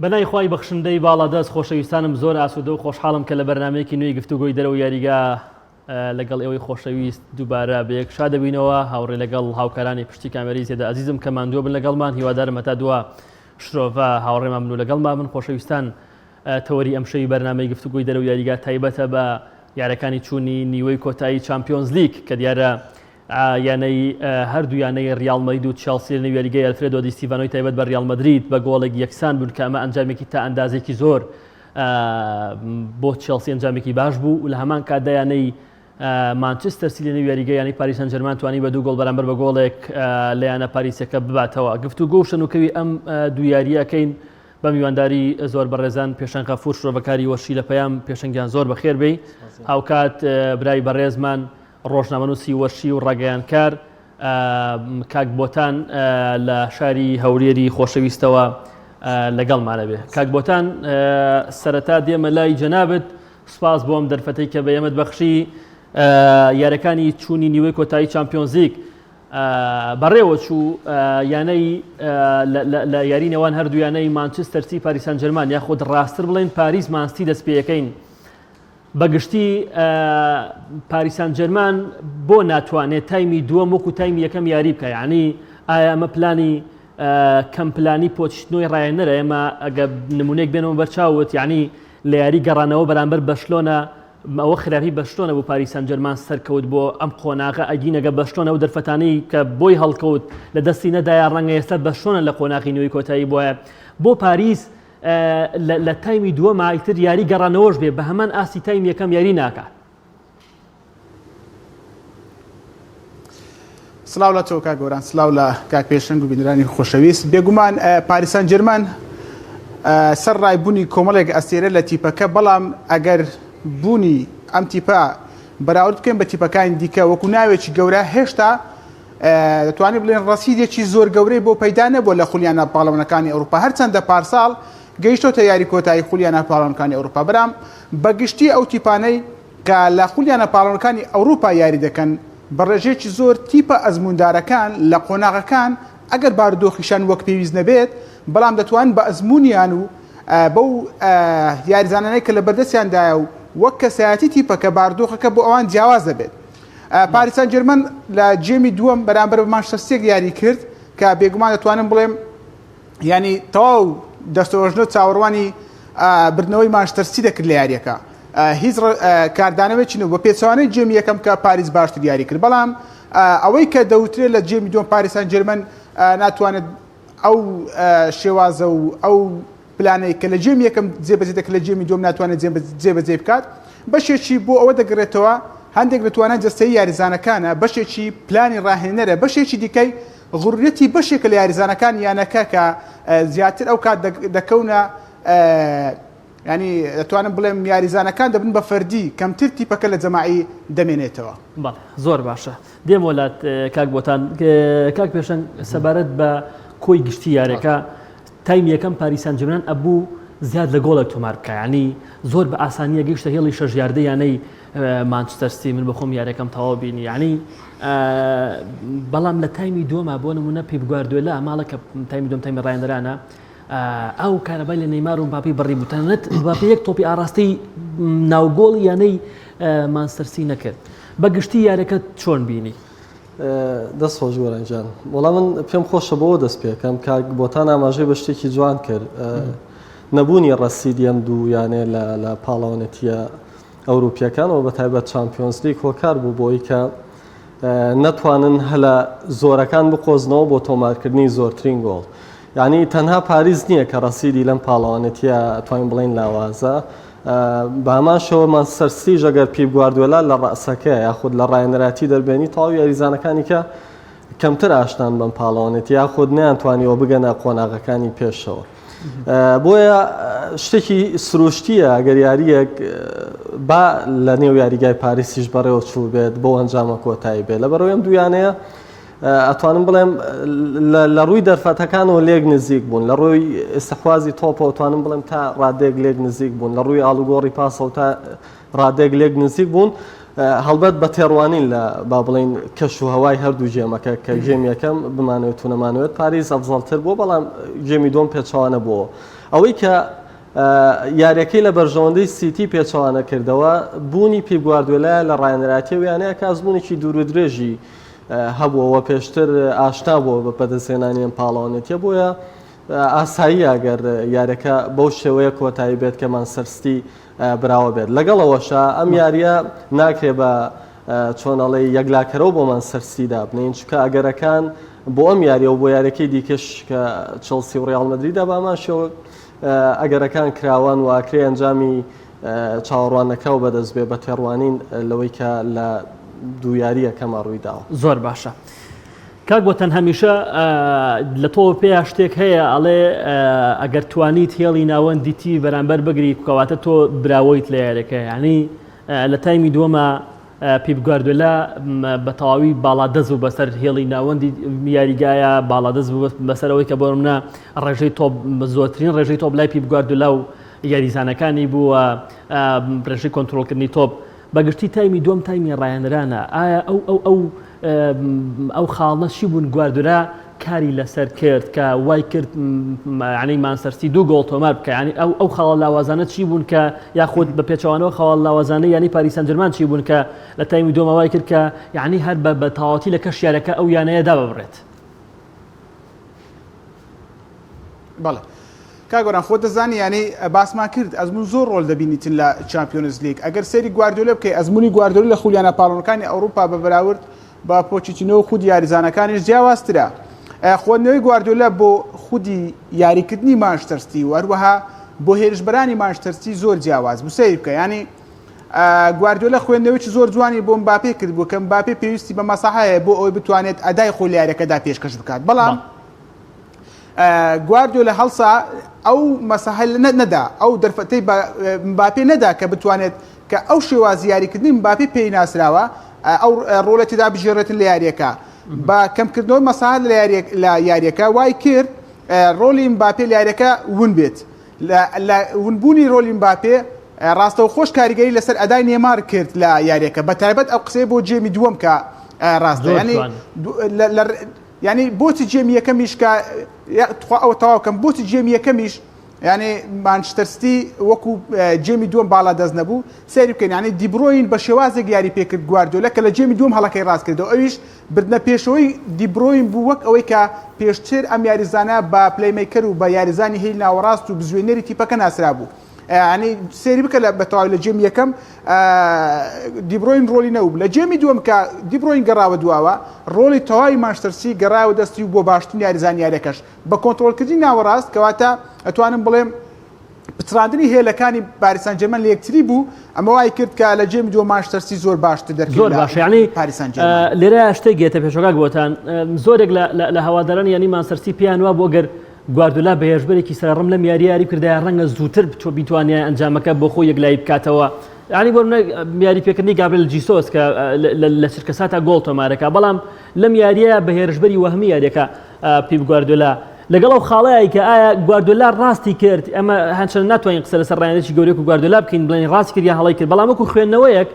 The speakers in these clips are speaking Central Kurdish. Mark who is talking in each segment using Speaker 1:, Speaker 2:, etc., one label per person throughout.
Speaker 1: بەنای خوای بەخشندەی باڵادەست خۆشەویستانم زۆر ئاسوودە و خۆشحاڵم کە لە بەرنامەیەکی نوێی گفتوگۆی دەرەوە یاریگا لەگەڵ ئێوەی خۆشەویست دووبارە بەیەک شادەبینەوە هاوڕێ لەگەڵ هاوکارانی پشتی کامێرەی زێدە عەزیزم کە ماندووە بن لەگەڵمان هیوادارم هەتا دووە شرۆڤە هاوڕێمان بن و لەگەڵمان بن خۆشەویستان تەوەری ئەم شەوی بەرنامەی گفتوگۆی دەرەوە یاریگا تایبەتە بە یارەکانی چوونی نیوەی کۆتایی چامپیۆنز لیگ کە دیارە یانەی هەردوو یانەی ریال مەدرید و چێلسی لە یاریگای ئەلفرێدۆ دی ستیڤانۆی تایبەت بە ریال مەدرید بە گۆڵێک یەکسان بوون کە ئەمە ئەنجامێکی تا ئەندازێکی زۆر بۆ چێلسی ئەنجامێکی باش بوو و لە هەمان کاتدا یانەی مانچستەر سیتی لە یاریگای یانی پاریس سەن ژەرمان توانی بە 2 گۆڵ بەرامبەر بە گۆڵێک لە یانە پاریسەکە بباتەوە. گفتوگۆ و شەنوکەوی ئەم دوو یاریەکەین بە میوانداری زۆر بەڕێزان پێشەنگ غەفور شرۆڤەکاری وەشی لە پەیام پێشەنگیان زۆر بەخێر بێ هاوکات برای بەڕێزمان ڕۆژنامەنووسی وەرشی و ڕاگەیانکار کاک بۆتان لە شاری هەورێری خۆشەویستەوە لەگەڵمانە بێ. کاک بۆتان سەرەتا دێمە لای جەنابەت سوپاس بۆ ئەم دەرفەتەی کە بەیەمت بەخشی یارەکانی چوونی نیوەی کۆتایی چامپیۆنز لیگ بەڕێوە چوو یانەی لە یاری نێوان هەردوو یانەی مانچستەر سیتی پاریس سەن ژەرمان یاخود ڕاستتر بڵێن پاریس مانسیتی دەست پێیەکەین بەگشتی پاریس سەن ژەرمان بۆ ناتوانێت تایمی دووەم وەکو تایمی یەکەم یاری بکە یعنی ئایا ئەمە پلانی کەم پلانی پۆچتنەوەی ڕایەنەرە ئێمە ئەگە نمونەیەک بێنەوە بەرچاوت یعنی لە یاری گەڕانەوە بەرامبەر بەشلۆنە ئەوە خراپی بەشلۆنە بۆ پاریس سەن ژەرمان سەرکەوت بۆ ئەم قۆناغە ئەگینەگە بەشلۆنە و دەرفەتانەی کە بۆی هەڵکەوت لە دەستی نەدایە ڕەنگە ئێستا بەشلۆنە لە قۆناغی نوێی کۆتایی بۆیە بۆ پاریس لە تایمی دووەمە ئایتر یاری گەڕانەوەش بێ بە هەمان ئاسی تایم یەکەم یاری ناکات.
Speaker 2: سلااو لە تۆ کاک گۆران سلااو لە کاک پێشەنگ و بینەرانی خۆشەویست بێگومان پاریس سەن ژەرمان سەر ڕایبوونی کۆمەڵێک ئەستێرە لە تیپەکە بەڵام ئەگەر بوونی ئەم تیپە بەراورد بکەین بە تیپەکانی دیکە وەکو ناوێکی گەورە هێشتا دەتوانین بڵێن ڕەسیدێکی زۆر گەورەی بۆ پەیدا نەبووە لە خولیانە پاڵەوانەکانی ئەوروپا هەرچەندە پارساڵ گەیشتۆتە یاری کۆتایی خولیانە پاڵەوانەکانی ئەوروپا بەرام بەگشتی ئەو تیپانەی کە لە خولیانە پاڵەوانەکانی ئەوروپا یاری دەکەن بە ڕێژەیەکی زۆر تیپە ئەزموندارەکان لە قۆناغەکان ئەگەر بارودۆخیشان وەک پێویست نەبێت بەڵام دەتوان بە ئەزمونیان و بەو یاریزانانەی کە لە بەردەستیاندایە و وەک کەسایەتی تیپەکە بارودۆخەکە بۆ ئەوان جیاواز دەبێت. پاریس سەن ژەرمان لە جێمی دووەم بەرامبەر بە مانچستەر سیتی یاری کرد کە بێگومان دەتوانم بڵێم ینی تەواو دەستەوەژنە چاوەڕوانی بردنەوەی مانچستەر سیتی دەکرد لە یاریەکە هیچ کاردانەوێکی نەبوو بە پێچەوانەی جێمی یەکەم کە پاریس باشتر یاری کرد بەڵام ئەوەی کە دەوترێت لە جێمی دووەم پاریس سەن ژەرمان ناتوانێت ئەو شێوازە و ئەو پلانەی کە لە جێمی یەکەم جێبەجێ دەکرد لە جێمی دووەم ناتوانێت جێبەجێ بکات بەشێکی بۆ ئەوە دەگرێتەوە هەندێک دەتوانێت جەستەی یاریزانەکانە بەشێکی پلانی ڕاهێنەرە بەشێکی دیکەی غوڕەتی بەشێکە لە یاریزانەکان یانەکە کە زیاتر ئەو کات دەکەونە ینی دەتوانم بڵێم یاریزانەکان دەبن بە فەردی کەمتر تیپەکە لە جەماعی دەمێنێتەوە.
Speaker 1: بەڵێ زۆر باشە دێم وڵات کاک بۆتان کاک پێشەنگ سەبارەت بە کۆی گشتی یاریەکە تایم یەکەم پاریس سەن ژەرمان ئەبوو زیاد لە گۆڵێک تۆمار بکە ینی زۆر بە ئاسانیە گەیشتە هێڵی شەش یاردە یانەی مانچستەر سیتی من بەخۆم یاریەکەم تەواو بینی ینی بەڵام لە تایمی دووەمە بۆ نمونە پێپ گواردیۆلا ئەماڵە کە تایمی دووەم تایمی ڕایەندەرانە ئەو کارەبای لە نەیمار و مباپی بەڕی بوو تەنانەت مباپی یەک تۆپی ئاڕاستەی ناوگۆڵ یانەی مانچستەر سیتی نەکرد بەگشتی یاریەکە چۆن بینی؟
Speaker 3: دەست خۆش گۆرانجان وەڵام من پێم خۆشە بەوە دەست پێکەم کاک بۆتان ئاماژەی بە شتێکی جوان کرد نەبوونی ڕەسیدی ئەم دوو یانێ لە پاڵەوانێتیە ئەوروپیەکانەوە بە تایبەت چامپیۆنز لیگ هۆکار بوو بۆی کە نەتوانن هەلە زۆرەکان بقۆزنەوە بۆ تۆمارکردنی زۆرترین گۆڵ یعنی تەنها پاریس نییە کە ڕەسیدی لەم پاڵەوانێتیە توانین بڵین لاوازە بە هەمان شەوە مانچستەر سیتی ئەگەر پێپ گواردیۆلا لە ڕەسەکە یاخود لە ڕایەنەراتی دەربێنی تەواو یاریزانەکانی کە کەمتر ئاشتان بەم پاڵەوانێتی یاخود نەیانتوانیەوە بگەنە قۆناغەکانی پێشەوە بۆیە شتێکی سروشتیە ئەگەر یاریەک با لە نێو یاریگای پاریسیش بەڕێوە چوو بێت بۆ ئەنجامە کۆتایی بێت لەبەرەوەی ئەم دوویانەیە ئەتوانم بڵێم لە ڕووی دەرفەتەکانەوە لێک نزیک بوون لە ڕووی ئستەخوازی تۆپەوە توانم بڵێم تا ڕادێک لێک نزیک بوون لە ڕووی ئاڵوگۆڕی پاسەوە تا ڕادێک لێک نزیک بوون هەڵبەت بە تێڕوانین لە با بڵین کەش و هەوای هەردوو ژێمەکە کە ژێمی یەکەم بمانوێت و نەمانوێت پاریس ئەفزەڵتر بووە بەڵام ژێمی دۆم پێچەوانە بووە ئەوەی کە یاریەکەی لە بەرژەوەندەی سیتی پێچەوانە کردەوە بوونی پێپ گواردیۆلا لە ڕایەنەراتی ویانەیە کە ئەزمونێکی دوور و درێژی هەبووەوە پێشتر ئاشنا بووە بە پەدەسێنانی ئەم پاڵەوانێتیە بۆیە ئاسایی ئەگەر یاریەکە بەو شێوەیە کۆتایی بێت کە مانچستەر براوە بێت لەگەڵەوەشە ئەم یاریە ناکرێ بە چۆنەڵی یەکلاکەرەوە بۆ مانچستەر دابنین چونکە ئەگەرەکان بۆ ئەم یاریە و بۆ یاریەکەی دیکەش کە چەلسی و ڕیال مەدریددا بامان شێوە ئەگەرەکان کراوان و ئاکرێ ئەنجامی چاوەڕوانەکە و بەدەست بێ بە تێڕوانین لەوەی کە لە دوو یاریە کەمە ڕوویداوە
Speaker 1: زۆر باشە کاک بۆتەن هەمیشە لە تۆ پێیا شتێک هەیە ئەڵێ ئەگەر توانیت هێڵی ناوەندیتی بەرامبەر بگری کەواتە تۆ براوەیت لە یاریەکە یعنی لە تایمی دووەمە پیپ گواردیۆلا بە تەواوی باڵادەست و بەسەر هێڵی ناوەندی یاریگایە باڵادەست بەسەرەوەی کە بۆ منە ڕێژەی تۆپ زۆرترین ڕێژەی تۆپ لای پیپ گواردیۆلا و یاریزانەکانی بووە ڕێژەی کۆنتترۆلکردنی تۆپ بەگشتی تایمی دوم تایمی ڕایەنرانە ئایا ئەو خاڵنەشی بوون گواردیۆلا کاری لەسەر کرد کە وای کرد ینی مانچستەر 2 گۆڵ تۆمار بکە ینی ئەو خاڵە لاوازانە چی بوون کە یاخود بە پێچەوانەوە خاڵ لاوازانە ینی پاریس سەن ژەرمان چی بوون کە لە تایمی دووەمە وای کرد کە یعنی هەر بە تەواوەتی لە کەش یاریەکە ئەو یانەیەدا ببڕێت
Speaker 2: بەڵێ کاگۆران خۆ دەزانی ینی باسمان کرد ئەزمون زۆر ڕۆل دەبینیتن لە چامپیۆنز لیگ ئەگەر سەیری گواردیۆلا بکەی ئەزمموی گواردیۆلا لە خولیانە پاڵۆنەکانی ئەوروپا بە بەراورد با پۆچیتینۆ خود یاریزانەکانیش جیاوازترە خۆندنەوەی گواردیۆلا بۆ خودی یاریکردنی مانچستەر و هەروەها بۆ هێرشبەرانی مانچستەر زۆر جیاواز بوو سەیر بکە ینی گواردیۆلا خوێندنەوەیکی زۆر جوانی بۆ مباپێ کرد بوو کە مباپێ پێویستی بە مەساحەیە بۆ ئەوەی بتوانێت ئەدای خۆ لە یاریەکەدا پێشکەش بکات بەڵام گواردیۆلا هەڵسا ئەو مەساحە نەدا ئەو دەرفەتەی مباپێ نەدا کە بتوانێت کە ئەو شێوازی یاریکردنی مباپێ پێی ناسراوە ئەو ڕۆڵەتیدا بژێڕێتن لە یاریەکە بە کەمکردنەوەی مەساحە لە یاریەکە وای کرد ڕۆلی مباپێ لە یاریەکە ون بێت لە ونبوونی ڕۆلی مباپێ ڕاستەوە خۆش کاریگەری لەسەر ئەدای نێمار کرد لە یاریەکە بە تایبەت ئەو قسەی بۆ جێمی دووەم کە ڕاستە ینی بۆچی جێمی یەکەمیش کە ئەوە تەواوکەم بۆچی جێمی یەکەمیش ینی مانچستەر وەکو جێمی دووەم باڵا دەست نەبوو سەیری بکەین ینی دیبرۆین بە شێوازێک یاری پێکرد گواردیۆلا کە لە جێمی دووەم هەڵەکەی ڕاست کردەوە ئەویش بردنە پێشەوەی دیبرۆین بوو وەک ئەوەی کە پێشتر ئەم یاریزانە بە پلەیمیکەر و بە یاریزانی هێلی ناوەڕاست و بزوێنەری تیپەکە ناسرا بوو ینی سێری بکە بە تەواوی لە جێمی یەکەم دیبرۆین ڕۆلی نەبوو لە جێمی دووەم کە دیبرۆین گەڕاوە دواوە ڕۆلی تەواوی مانچستەر گەڕاوە دەستی و بۆ باشترین یاریزانی یاریەکەش بە کۆنتترۆلکردنی ناوەڕاست کەواتە ئەتوانم بڵێم پچڕاندنی هێلەکانی پاریس سەن ژەرمەن لە یەکتری بوو ئەمە وای کرد کە لە جێمی دووە مانچستەر زۆر باشتر دەرکرد
Speaker 1: زۆر باش ینی
Speaker 2: پاریس سەن ژەرمەن
Speaker 1: لێرە شتێک گێتە پێشۆکا گوتان زۆرێک لە هەواداران ینی مانچستەر پیان وە بۆ گەر گواردیۆلا بە هێرشبەرێکی سەرڕم لەم یاری کردای ڕەنگە زووتر تۆ بیتوانێت ئەنجامەکە بۆ خۆی یەکلایی بکاتەوە ینی بۆ یاری پێکردنی گابریل جیسۆس کە لە چرکەساتە گۆڵ تۆمارەکە بەڵام لەم یاریە بە هێرشبەری وەهمی یاریەکە پیپ گواردیۆلا لەگەڵ ئەو خاڵەیە کە ئایا گواردیۆلا ڕاستی کرد ئەمە هەنچەند ناتوانین قسە لەسەر ڕایەنێکی گەورەی و گواردیۆلا بکەین بڵێن ڕاستی کرد یا هەڵی کرد بەڵام وەکو خوێندنەوەیەک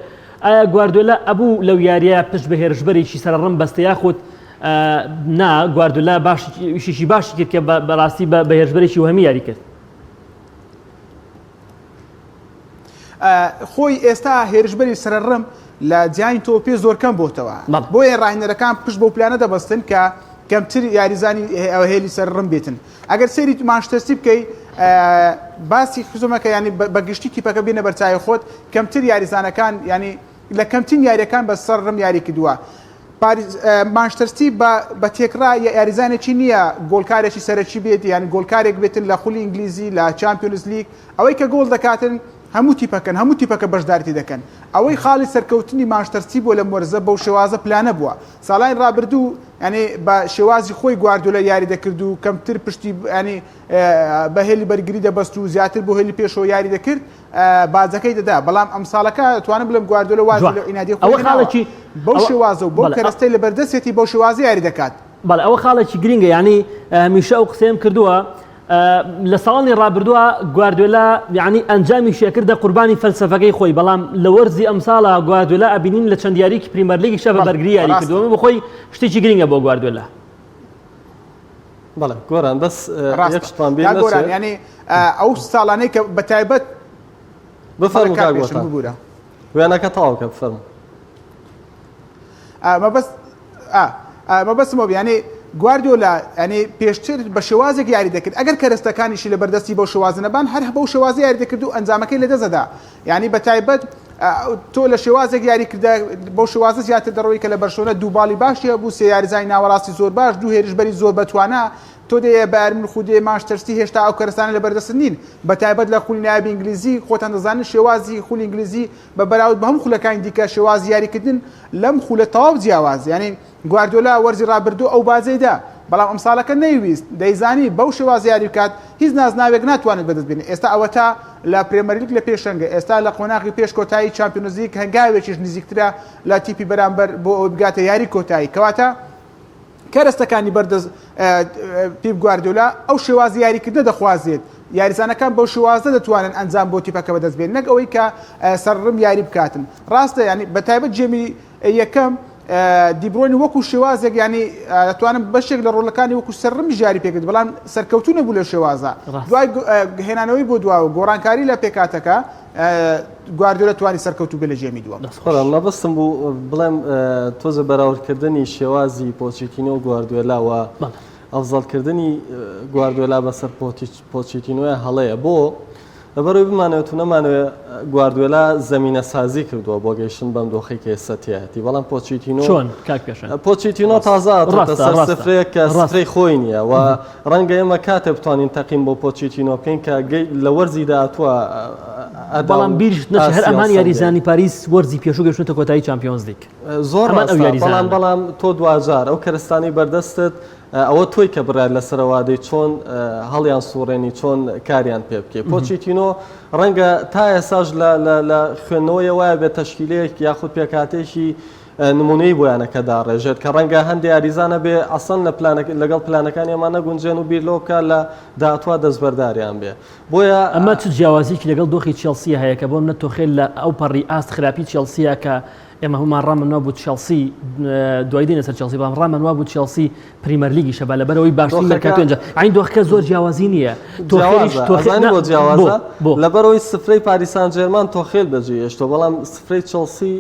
Speaker 1: ئایا گواردیۆلا ئەبوو لەو یاریە پشت بە هێرشبەرێکی سەرڕم بەستە یاخود نا گواردیۆلا باشیشی باشی کرد کە بەڕاستی بە هێرشبەرێکی وەهمی یاری کرد
Speaker 2: خۆی ئێستا هێرشبەری سەرڕم لە جیانی تۆپێ زۆر کەم بۆتەوە بۆیە ڕاهێنەرەکان پشت بۆ پلانە دەبەستن کە کەمتر یاریزانی هێلی سەرڕم بێتن ئەگەر سەیری مانچستەر بکەی باسی خزمەکە ینی بەگشتی تیپەکە بێنە بەرچای خۆت کەمتر یاریزانەکان ینی لە کەمترین یاریەکان بە سەرڕم یاری کردووە مانچستەر بە تێکرا یاریزانێکی نییە گۆڵکارێکی سەرەکی بێت یان گۆڵکارێک بێتن لە خولی ئینگلیزی لە چامپیۆنز لیگ ئەوەی کە گۆڵ دەکاتن هەموو تیپەکە بەشدارتی دەکەن ئەوەی خاڵی سەرکەوتنی مانچستەر بۆ لە مۆرزە بەو شێوازە پلانە بووە ساڵای ڕابردوو ینی بە شێوازی خۆی گواردیۆلا یاری دەکرد و کەمتر پشتی ینی بە هێلی بەرگری دەبەست و زیاتر بۆ هێلی پێشەوە یاری دەکرد بازەکەی دەدا بەڵام ئەم ساڵەکە توانم بڵێم گواردیۆلا واز لە ئینادی خۆی بەو شێوازە و بۆ کەرەستەی لە بەردەستێتی بەو شێوازی یاری دەکات
Speaker 1: بەڵێ ئەوە خاڵێکی گرینگە ینی هەمیشە ئەو قسەیەم کردووە لە ساڵی ڕابردووە گواردیۆلا یعنی ئەنجامی شێکردە قوربانی فەلسەفەکەی خۆی بەڵام لە وەرزی ئەم ساڵە گواردیۆلا ئەبینین لە چەند یاریکی پریمەر لیگیشە بە بەرگری یاری کردووە بۆ خۆی شتێکی گرینگە بۆ گواردیۆلا
Speaker 3: بەڵێ گۆران بەس یەکشتمان بێ
Speaker 2: گۆران ینی ئەو ساڵانەی کە بەتایبەت
Speaker 3: بفەرمو کاگۆتان وێنەکە تەواوکە بفەرمو
Speaker 2: مەبەستمەوە ینی گواردیۆلا ینی پێشتر بە شێوازێک یاری دەکرد ئەگەر کەرەستەکانیشی لە بەردەستی بۆ شێوازە نەبان هەر بەو شێوازە یاری دەکرد و ئەنجامەکەی لەدەستدا ینی بەتایبەت تۆ لە شێوازێک یاری کردە بۆ شێوازە زیاتر دەڕەوەی کە لە بەرشۆنە دوو باڵی باشیە بوو سێ یاریزانی ناوەڕاستی زۆر باش دوو هێرشبەری زۆر بەتوانە تۆ دەیە بارمن خودێ ماشتەرسی هێشتا ئەو کەرەستانە لە بەردەست نین بەتایبەت لە خولی نایب ئینگلیزی خۆتان دەزانن شێوازی خولی ئینگلیزی بە بەراورد بە هەم خولەکانی دیکە شێواز یاریکردن لەم خولە تەواو جیاواز ینی گواردیۆلا وەرزی ڕابردوو ئەو بازەیدا بەڵام ئەم ساڵەکە نەیویست دەیزانی بەو شێواز یاری بکات هیچ نازناوێک ناتوانێت بەدەست بێنێت ئێستا ئەوە تا لە پرێمەرلیگ لە پێشەنگە ئێستا لە قۆناغی پێش کۆتایی چامپیۆنز لیگ هەنگاوێکیش نزیکترە لە تیپی بەرامبەر بۆ ئەو بگاتە یاری کۆتایی کەواتە کەرەستەکانی بەردەست پیپ گواردیۆلا ئەو شێواز یاریکردنە دەخوازێت یاریزانەکان بەو شێوازە دەتوانن ئەنجام بۆ تیپەکە بەدەست بێن نەک ئەوەی کە سەرڕم یاری بکاتن ڕاستە ینی بەتایبەت جێمی یەکەم دیبرۆنی وەکو شێوازێک ینی دەتوانم بەشێک لە ڕۆڵەکانی وەکو سەرڕمی ژاری پێکرد بەڵام سەرکەوتو نەبوو لە شێوازە دوای هێنانەوەی بۆ دواوە گۆڕانکاری لە پێکاتەکە گواردیۆلا توانی سەرکەوتو بێ لە ژێمی دووەم
Speaker 3: خۆران مەبەستم بوو بڵێم تۆزە بەراوردکردنی شێوازی پۆچیتینۆ و گواردیۆلاوە ئەفزەڵکردنی گواردیۆلا بەسەر پۆچیتینۆیە هەڵەیە بۆ لەبەرەوەی بمانەوێت و نەمانەوێت گواردیۆلا زەمینە سازی کردووە بۆ گەیشتن بەم دۆخی کە ئێستا تایەتی بەڵام پۆچیتینۆ
Speaker 1: چۆن کاک پێشەن
Speaker 3: پۆچیتینۆ تازە سەر سفرەیە کە سفرەی خۆی نییە و ڕەنگە ئێمە کاتێ بتوانین تەقیم بۆ پۆچیتینۆ بکەین کە لە وەرزی داهاتووە
Speaker 1: بەڵام بیرش نەچێت هەر ئەمان یاریزانی پاریس وەرزی پێشوو گەشتنەوە کۆتایی چامپیۆنز لیگ
Speaker 3: زۆر بەڵام تۆ دوجار ئەو کەرستانی بەردەستت ئەوە تۆی کە بڕات لەسەرەوادەی چۆن هەڵیان سوڕێنی چۆن کاریان پێ بکێ پۆچیتینۆ ڕەنگە تا ئێساش لە خوێندنەوەی وایە بێت تەشکیلەیەک یاخود پێکاتێکی نمونەی بۆیانەکە داڕێژێت کە ڕەنگە هەندێک یاریزانە بێ ئەسڵ لەگەڵ پلانەکانی ئەمان نەگونجێن و بیر لەوە بکە لە داهاتوە دەستبەرداریان بێ بۆیە
Speaker 1: ئەمە چ جیاوازیکی لەگەڵ دۆخی چێلسیە هەیە کە بۆم نەتۆخێت لە ئەو پەڕی ئاست خراپی چێلسیە کە ئێمە هەمومان ڕامن وابوو چێلسی دوای دێنە سەر چێلسی بەڵام ڕامن وابوو چێلسی پریمەر لیگی شەبە لەبەرەوەی باشترین مەرکاتۆ ئەنجا ئاین دۆخەکە زۆر جیاوازی نییە
Speaker 3: تۆخێل بۆ جیاوازە لەبەرەوەی سفرەی پاریس سان ژێرمان تۆخێل بەجێهێشتووە بەڵام سفرەی چێلسی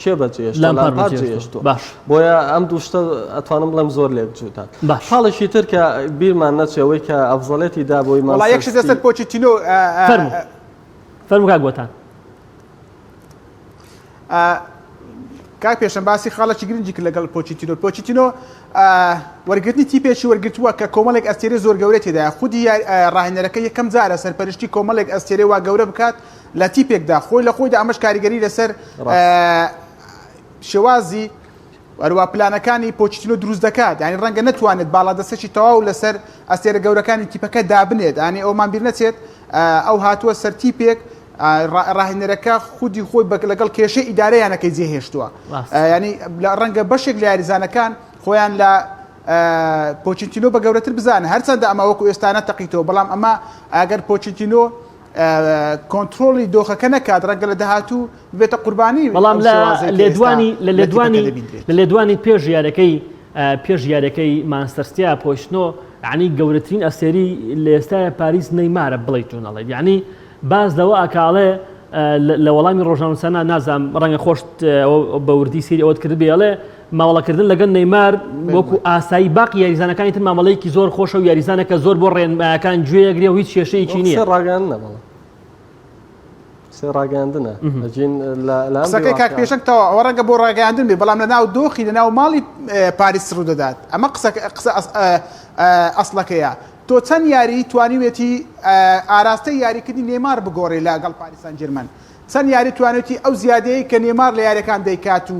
Speaker 3: کێ بەجێهێشتووە
Speaker 1: باش
Speaker 3: بۆیە ئەم دوو شتە ئەتوانم بڵێم زۆر لێک جوتان حاڵێکی تر کە بیرمان نەچێەوەی کە ئەفزەڵێتی دا بۆی
Speaker 2: وڵا یەکشت دەستت پۆچیتینۆ
Speaker 1: فەرموو کاک گۆتان
Speaker 2: کاک پێشەن باسی خاڵێکی گرنگی کرد لەگەڵ پۆچیتینۆ وەرگرتنی تیپێکی وەرگرتووە کە کۆمەڵێک ئەستێرە زۆر گەورە تێدایە خودی ڕاهێنەرەکە یەکەم جارە سەرپەرشتی کۆمەڵێک ئەستێرە وا گەورە بکات لە تیپێکدا خۆی لە خۆیدا ئەمەش کاریگەری لەسەر شێوازی هەروە پلانەکانی پۆچیتینۆ دروست دەکات ینی ڕەنگە نەتوانێت باڵادەستێکی تەواو لەسەر ئەستێرە گەورەکانی تیپەکە دابنێت ینی ئەومان بیر نەچێت ئەو هاتووە سەر تیپێک ڕاهێنەرەکە خودی خۆی لەگەڵ کێشەی ئیدارەیانەکەی جێهێشتووە ینی ڕەنگە بەشێک لە یاریزانەکان خۆیان لە پۆچیتینۆ بە گەورەتر بزانە هەرچەندە ئەمە وەکو ئێستانە تەقیتەوە بەڵام ئەمە ئەگەر پۆچیتینۆ کۆنتترۆلی دۆخەکە نەکات ڕەنگە لە داهاتوو بێتە قوربانی
Speaker 1: بەڵام لە لێدوانی پێش یارەکەی مانستەرسیا پۆشتنۆ عنی گەورەترین ئەسێری لە ئێستای پاریس نەیمارە بڵێ چۆنەڵێت یعنی باز لەوە ئەکاڵێ لە وەڵامی ڕۆژنامەنووسانە نازام ڕەنگە خۆشت بەوردی سری ئەوت کرد بێڵێ ماوەڵەکردن لەگەن نەیمار وەکو ئاسایی باقی یاریزانەکانی تر مامەڵەیەکی زۆر خۆشە و یاریزانەکە زۆر بۆ ڕێنمایەکان گوێیەگرێ و هیچ کێشەیەکی نییە
Speaker 3: ڕاگەاندنە
Speaker 2: قسەکەی کاک پێشنگتەوە ئەوە ڕەنگە بۆ ڕاگەاندن بێ بەڵام لە ناو دۆخی لە ناو ماڵی پاریس ڕوو دەدات ئەمە قسە ئەسڵەکەیە تۆ چەند یاری توانیوێتی ئاراستەی یاریکردنی نێمار بگۆڕێ لەگەڵ پاریس سان ژێرمان چەند یاری توانێتی ئەو زیادەیە کە نێمار لە یاریەکان دەیکات و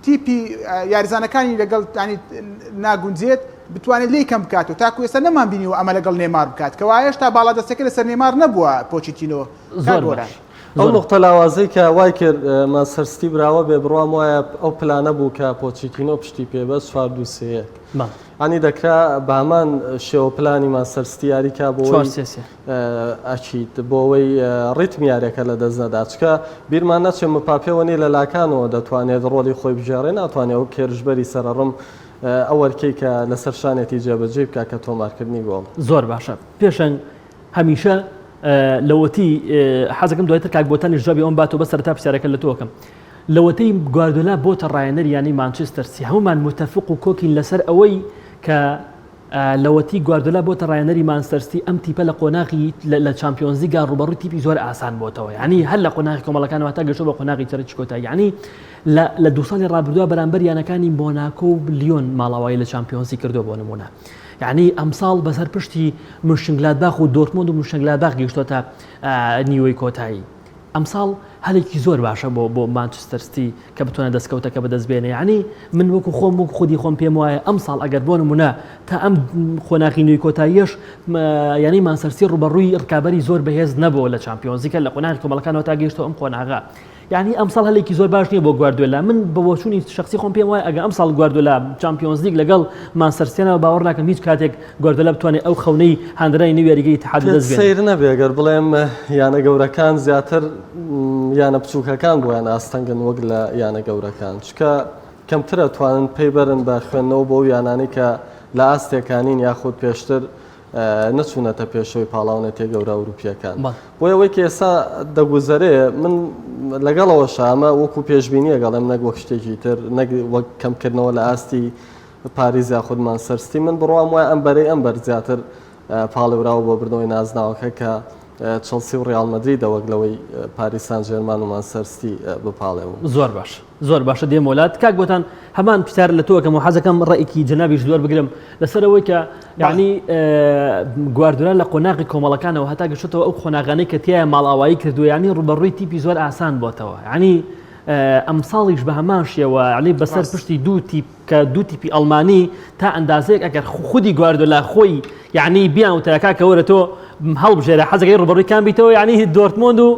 Speaker 2: تیپی یاریزانەکانی لەگەڵ ناگونجێت بتوانێت لی کەم بکات و تاکو ئێستا نەمان بینیوە ئەمە لەگەڵ نێمار بکات کەوا هێشتا باڵادەستەکە لەسەر نێمار نەبووە پۆچیتینۆ
Speaker 3: ئەو نقطە لاوازەی کە وای کرد ماسەرستی براوە بێ بڕوام وایە ئەو پلانە بوو کە پۆچیتینۆ پشتی پێبەست 4-2-3 ئەنی دەکرا بامان شێوە پلانی ماسەرستی یاریکا بۆ ئەچیت بۆەوەی ڕیتم یاریەکە لە دەست نەدا چکە بیرمان نەچێ مپاپێوەنی لە لاکانەوە دەتوانێت ڕۆلی خۆی بژێڕێ ناتوانێت ئەو کێرژبەری سەرڕم ئەوەرکەی کە لەسەر شانێتی جێبەجێ بکە کە تۆمارکردنی گۆڵ
Speaker 1: زۆر باشە پێشەنگ هەمیشە لەوەتی حەزەکەم دوایتر کاک بۆتانی ژابی ئەوم باتەوە بە سەرتا پرسیارەکە لە تۆکەم لەوەتەی گواردیۆلا بۆتە ڕایەنەر ینی مانچستەر سی هەمومان متفق و کۆکین لەسەر ئەوەی کە لەوەتی گواردیۆلا بۆتە ڕایەنەری مانچستەر ئەم تیپە لە قۆناغی لە چامپیۆنز لیگا ڕوبەڕووی تیپی زۆر ئاسان بۆتەوە یعنی هەر لە قۆناغی کۆمەڵەکانەوە تا گەشتۆ بە قۆناغی چەرکی کۆتایی یعنی لە 2 ساڵی ڕابردووە بەرامبەر یانەکانی مۆناکۆ و لیۆن ماڵاوایی لە چامپیۆنزی کردو بۆ نمونە یعنی ئەمساڵ بەسەر پشتی مونشنگلادباخ و دۆرتموند و مونشنگلادباخ گەیشتۆتە نیوەی کۆتایی ئەمساڵ هەلێکی زۆر باشە بۆ مانچستەر سیتی کە بتوانە دەستکەوتەکە بەدەستبێنێ یعنی من وەکو خۆم وەکو خودی خۆم پێم وایە ئەمساڵ ئەگەر بۆ نمونە تا ئەم خۆناغی نیوەی کۆتاییەش یعنی مانچستەر سیتی ڕوبەڕووی ڕکابەری زۆر بەهێز نەبووە لە چامپیۆنزیکە لە قۆناغی کۆمەڵەکانەوە تا گەیشتۆ ئەم خۆناغا یعنی ئەمساڵ هەلێکی زۆر باش نییە بۆ گواردیۆلا من بە بۆچوونی شخصی خۆم پێم وایە ئەگە ئەمساڵ گواردیۆلا چامپیۆنز لیگ لەگەڵ مانچستەر سیتیەوە باوەڕ ناکەم هیچ کاتێک گواردیۆلا بتوانێت ئەو خەونەی هاندرای نوێی یاریگەی اتحاد بەدەست بێنێت
Speaker 3: سیر نەبێ ئەگەر بڵێم یانە گەورەکان زیاتر یانە بچووکەکان بۆیان ئاستەنگن وەک لە یانە گەورەکان چکە کەمترە توانن پێی بەرن بە خوێندنەوە بۆ یانانی کە لە ئاستێکانین یاخود پێشتر نەچوونەتە پێشەوەی پاڵاونەتێ گەورە ئەوروپیەکان بۆ ئەوەی کە ئێستا دەگوزەرێ من لەگەڵەوە شامە وەکو پێشبینی ئەگەڵم نەک وەک شتێکی تر نەک وەک کەمکردنەوە لە ئاستی پاریز یاخود مانچستەر سیتی من بڕوام وایە ئەم بەرەی ئەم بەر زیاتر پاڵێوراوە بۆ بردنەوەی نازناوەکە کە چەلسی و ڕیال مەدریدە وەک لەوەی پاریس سان ژێرمان و مانچستەر سیتی بپاڵێەوە
Speaker 1: زۆر باشە دێم وڵات کاک بۆتان هەمان پرسیار لە تۆکەم و حەزەکەم ڕێیکی جەنابیش دووار بگرم لەسەرەوەی کە یعنی گواردیۆلا لە قۆناغی کۆمەڵەکانەوە هەتا گەشتەوە ئەو خۆناغانەی کە تایە ماڵئاوایی کردووە یعنی ڕوبەڕووی تیپی زۆر ئاسان بۆتەوە یعنی ئەمساڵیش بە هەمان شێوە علی بەسەر پشتی دوو تیپی ئەڵمانی تا ئەندازەیەک ئەگەر خودی گواردیۆلا خۆی یعنی بیان وتەکە کەوەرە تۆ هەڵبژێرە حەزەکەی ڕوبەڕوویەکان بیتەوە یعنی دۆرتموند و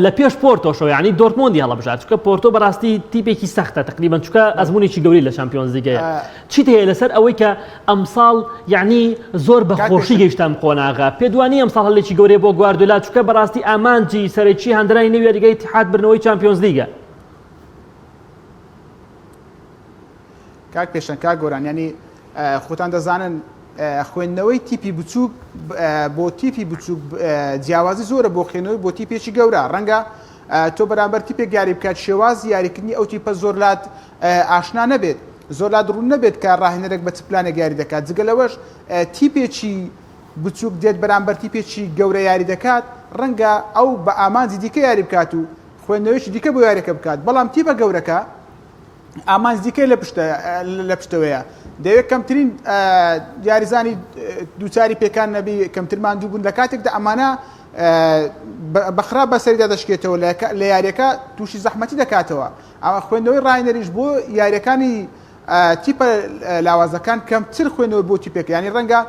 Speaker 1: لە پێش پۆرتۆشەوە یعنی دۆرتموندی هەڵبژات چکە پۆرتۆ بەڕاستی تیپێکی سەختە تقریبان چکە ئەزمونێکی گەوری لە چامپیۆنز لیگەیە چیت هەیە لەسەر ئەوەی کە ئەمساڵ یعنی زۆر بەخۆشی گەیشتم قۆناغا پێدوانی ئەمساڵ هەڵێکی گەورەی بۆ گواردیۆلا چکە بەڕاستی ئامانجی سەرەکی هەندرای نوێی یاریگەی اتحاد بردنەوەی چامپیۆنز لیگە
Speaker 2: کاک پێشەنگ کاک گۆران ینی خۆتان دەزانن خوێندنەوەی تیپی بچووک بۆ تیپی بچووک جیاوازی زۆرە بۆ خوێنەوەی بۆ تیپێکی گەورە ڕەنگە تۆ بەرامبەر تیپێک یاری بکات شێوازی یاریکردنی ئەو تیپە زۆرلات ئاشنا نەبێت زۆرلات ڕوون نەبێت کە ڕاهێنەرێک بە چ پلانێک یاری دەکات جگە لەوەش تیپێکی بچووک دێت بەرامبەر تیپێکی گەورە یاری دەکات ڕەنگە ئەو بە ئامانجی دیکە یاری بکات و خوێندنەوەیکی دیکە بۆ یاریەکە بکات بەڵام تیپە گەورەکە ئامانج دیکەی لە پشتەوەیە دەوێت کەمترین یاریزانی دووچاری پێکان نەبی کەمترمان دوو بوون لە کاتێکدا ئەمانە بەخرا بەسەریدا دەشکێتەوە لە یاریەکە تووشی زەحمەتی دەکاتەوە ئەمە خوێندنەوەی ڕاهێنەریش بۆ یاریەکانی تیپە لاوازەکان کەمتر خوێندنەوە بۆ تیپێک ینی ڕەنگە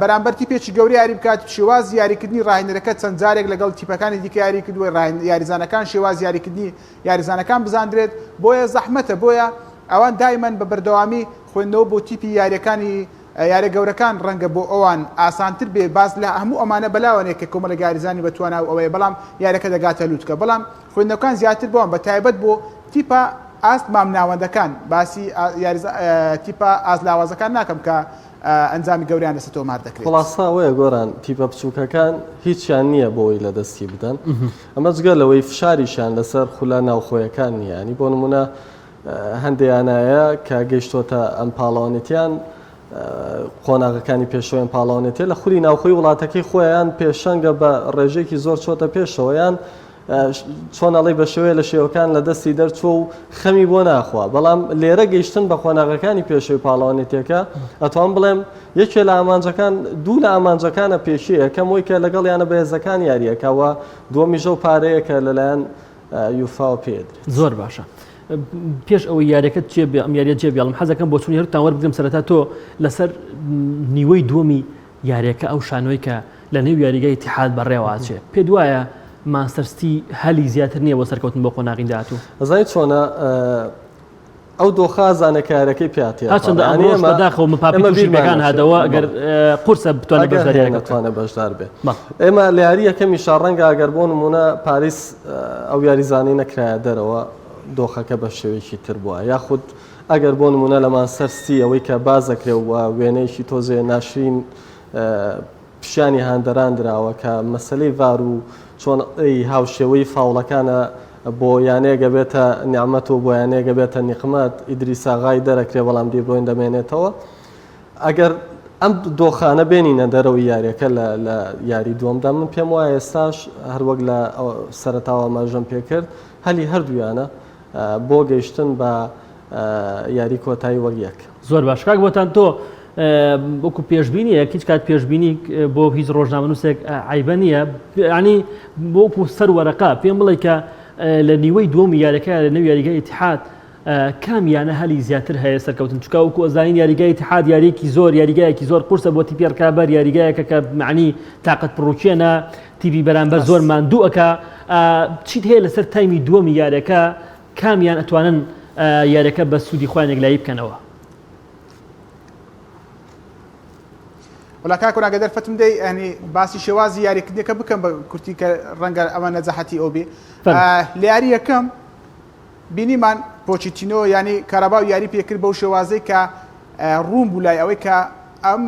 Speaker 2: بەرامبەر تیپێکی گەوری یاری بکات شێواز یاریکردنی ڕاهێنەرەکە چەند جارێک لەگەڵ تیپەکانی دیکە یاری کردووە یاریزانەکان شێواز یاریکردنی یاریزانەکان بزاندرێت بۆیە زەحمەتە بۆیە ئەوان دایمەن بە بەردەوامی خوێندنەوە بۆ تیپی یاریەکانی یارە گەورەکان ڕەنگە بۆ ئەوان ئاسانتر بێ باز لە هەموو ئەمانە بەلاوانێک کە کۆمەڵە یاریزانی بەتوانە ئەوەیە بەڵام یارەکە دەگاتە لووتکە بەڵام خوێندنەکان زیاتر بۆن بە تایبەت بۆ تیپە ئاست مامناوەندەکان باسی تیپە ئازلاوازەکان ناکەم کە ئەنجامی گەوریان لەسەر تۆمار دەکرێت
Speaker 3: خلاصاوەیە گۆران تیپە بچووکەکان هیچیان نییە بۆی لە دەستی بدەن ئەمە جگە لەوەی فشاریشان لەسەر خولا ناوخۆیەکان نییانی بۆ نمونە هەندێیانایە کە گەیشتۆتە ئەم پاڵاوانێتیان قۆناغەکانی پێشەوەیان پاڵاوانێتێ لە خولی ناوخۆی وڵاتەکەی خۆیان پێشەنگە بە ڕێژێکی زۆر چۆتە پێشەوەیان چۆنەڵی بە شێوەیە لە شێوەکان لە دەستی دەرچوە و خەمی بۆ ناخوا بەڵام لێرە گەیشتن بە قۆناغەکانی پێشەوەی پاڵاوانێتێکە ئەتوان بڵێم یەکێ لە ئامانجەکان دوو لە ئامانجەکانە پێشەیە کەم وی کە لەگەڵ یانە بەهێزەکان یاریەکەوە دووەمیشە و پارەیەکە لەلایەن یوفا پێدرێت
Speaker 1: زۆر باشە پێش ئەوەی یاریەکەت چێ بێ ئەم یاریە جێ بێڵم حەزەکەم بۆ چوونی هەرتان وەربگرم سەرەتا تۆ لەسەر نیوەی دووەمی یاریەکە ئەو شانۆی کە لە نێو یاریگای اتحاد بەڕێوەچێ پێ دوایە مانچستەر سیتی هەلی زیاتر نییە بۆ سەرکەوتن بۆ قۆناغی داهاتوو
Speaker 3: ئەزای چۆنە ئەو دۆخە زانەکارەکەی پیاتێ
Speaker 1: هەچەندە ئەمەش بەداخەوە مپاپیشەکان هادەوە ئەگەر قورسە بتوانێت
Speaker 3: بەشدار بێ ئێمە لە یاری یەکەمی شاڕەنگە ئەگەر بۆ نمونە پاریس ئەو یاریزانەی نەکرایە دەرەوە دۆخەکە بە شێوەیەکی تر بووە یاخود ئەگەر بۆ نمونە لە مانسەرسی ئەوەی کە بازەکرێ و وێنەیەکی تۆزێ ناشرین پیشانی هاندەرانراوە کە مەسلەی ڤار و چۆن هاوشێوەی فاوڵەکانە بۆ یانەیەگە بێتە نیعمەت و بۆ یانەیەگە بێتە نیقمەت ئیدریس ئاغای دەرەکرێ بەڵام دیبرۆین دەمێنێتەوە ئەگەر ئەم دۆخانە بێنینە دەرەوەی یاریەکە لە یاری دووەمدا من پێم وایە ئێستاش هەروەک لە سەرەتاوە ماژەم پێکرد هەلی هەردوویانە بۆ گەیشتن بە یاری کۆتایی وەک یەک
Speaker 1: زۆر باش کاک بۆتان تۆ وەکو پێشببینی هیچ کات پێشببینی بۆ هیچ ڕۆژنامەنووسێک عیبە نییە ینی بۆکو سەر وەرەقا پێم بڵێ کە لە نیوەی دووەمی یاریەکە لە نەو یاریگای ئیتحاد کامیانە هەلی زیاتر هەیە سەرکەوتن چکە وەکو ئەزانین یاریگای ئیتحاد یاریەکی زۆر یاریگایەکی زۆر قورسە بۆ تیپی ڕکابەر یاریگایەکە کە معنی تااقەت پڕوکێنە تیوی بەرامبەر زۆر ماندووەکە چیت هەیە لەسەر تایمی دووەمی یاریەکە کامیان ئەتوانن یاریەکە بە سوودی خۆیان یەکلایی بکەنەوە
Speaker 2: وڵا کاکۆنا گە دەرفەتم دەی ئەنی باسی شێوازی یاریکردنیەکە بکەم بە کورتی کە ڕەنگە ئەمە نەجەحەتی ئەو بێ لە یاری یەکەم بینیمان پۆچیتینۆ ینی کارەبا و یاری پێکرد بەو شێوازەی کە ڕوون بوو لای ئەوەی کە ئەم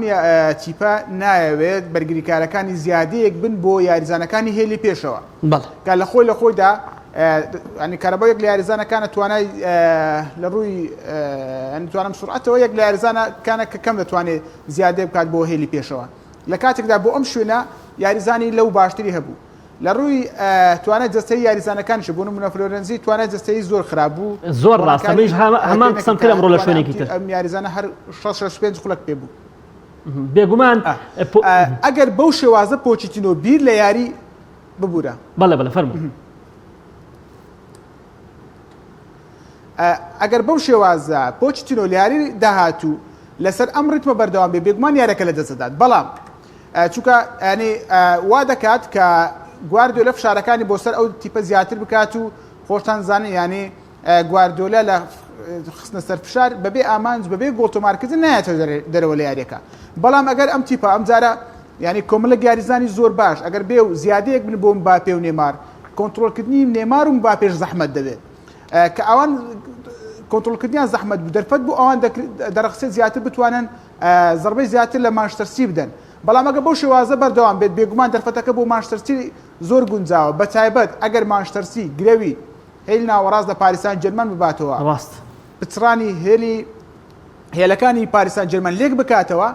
Speaker 2: تیپە نایەوێت بەرگریکارەکانی زیادەیەک بن بۆ یاریزانەکانی هێلی پێشەوە کە لە خۆیدا ینی کارەباوێک لە یاریزانەکانە توانای لە ڕووی توانم سرعەتەوە یەک لە یاریزانەکانە کە کەم دەتوانێت زیادێ بکات بۆ هێلی پێشەوە لە کاتێکدا بۆ ئەم شوێنە یاریزانی لەو باشتری هەبوو لە ڕووی توانێت جستەی یاریزانەکانش بوون منە فلۆرەنزی توانێت جستەی زۆر خراپبوو
Speaker 1: زۆر ڕاستەمەش هەمان قسەم کرد ئەمڕۆ لە شوێنێکی تر
Speaker 2: ئەم یاریزانە هەر 6 خولەک پێ بوو
Speaker 1: بێگومان
Speaker 2: ئەگەر بەو شێوازە پۆچیتینۆ بیر لە یاری ببوورە
Speaker 1: بەڵێ فەرموو
Speaker 2: ئەگەر بەو شێوازە پۆچیتینۆ لە یاری داهاتوو لەسەر ئەم ڕیتمە بەردەوام بێ بێگومان یارەکە لە دەستدات بەڵام چونکە ینی وا دەکات کە گواردیۆلە فشارەکانی بۆ سەر ئەو تیپە زیاتر بکات و خۆشتان زانن ینی گواردیۆلە لە خستنە سەر فشار بەبێ ئامانج بەبێ گۆڵتۆمارکردن نایەتەوە دەرەوە لە یاریەکە بەڵام ئەگەر ئەم تیپە ئەم جارە ینی کۆمەڵە یاریزانی زۆر باش ئەگەر بێ و زیادەیەک بن بۆ مباپێ و نێمار کۆنتڕۆلکردنی نێمار و مباپێش زەحمەت دەبێت کە ئەوان کۆنتڕۆلکردنیان زەحمەت بوو دەرفەت بوو ئەوان دەرەخسێت زیاتر بتوانن زەربەی زیاتر لە مانچستەرسی بدەن بەڵام ئەگە بەو شێوازە بەردەوام بێت بێگومان دەرفەتەکە بۆ مانچستەرسی زۆر گونجاوە بە تایبەت ئەگەر مانچستەرسی گرەوی هێل ناوەڕاست لە پاریسان جەرمەن بباتەوە
Speaker 1: ڕاست
Speaker 2: پچڕانی هێلەکانی پاریسان جەرمەن لێک بکاتەوە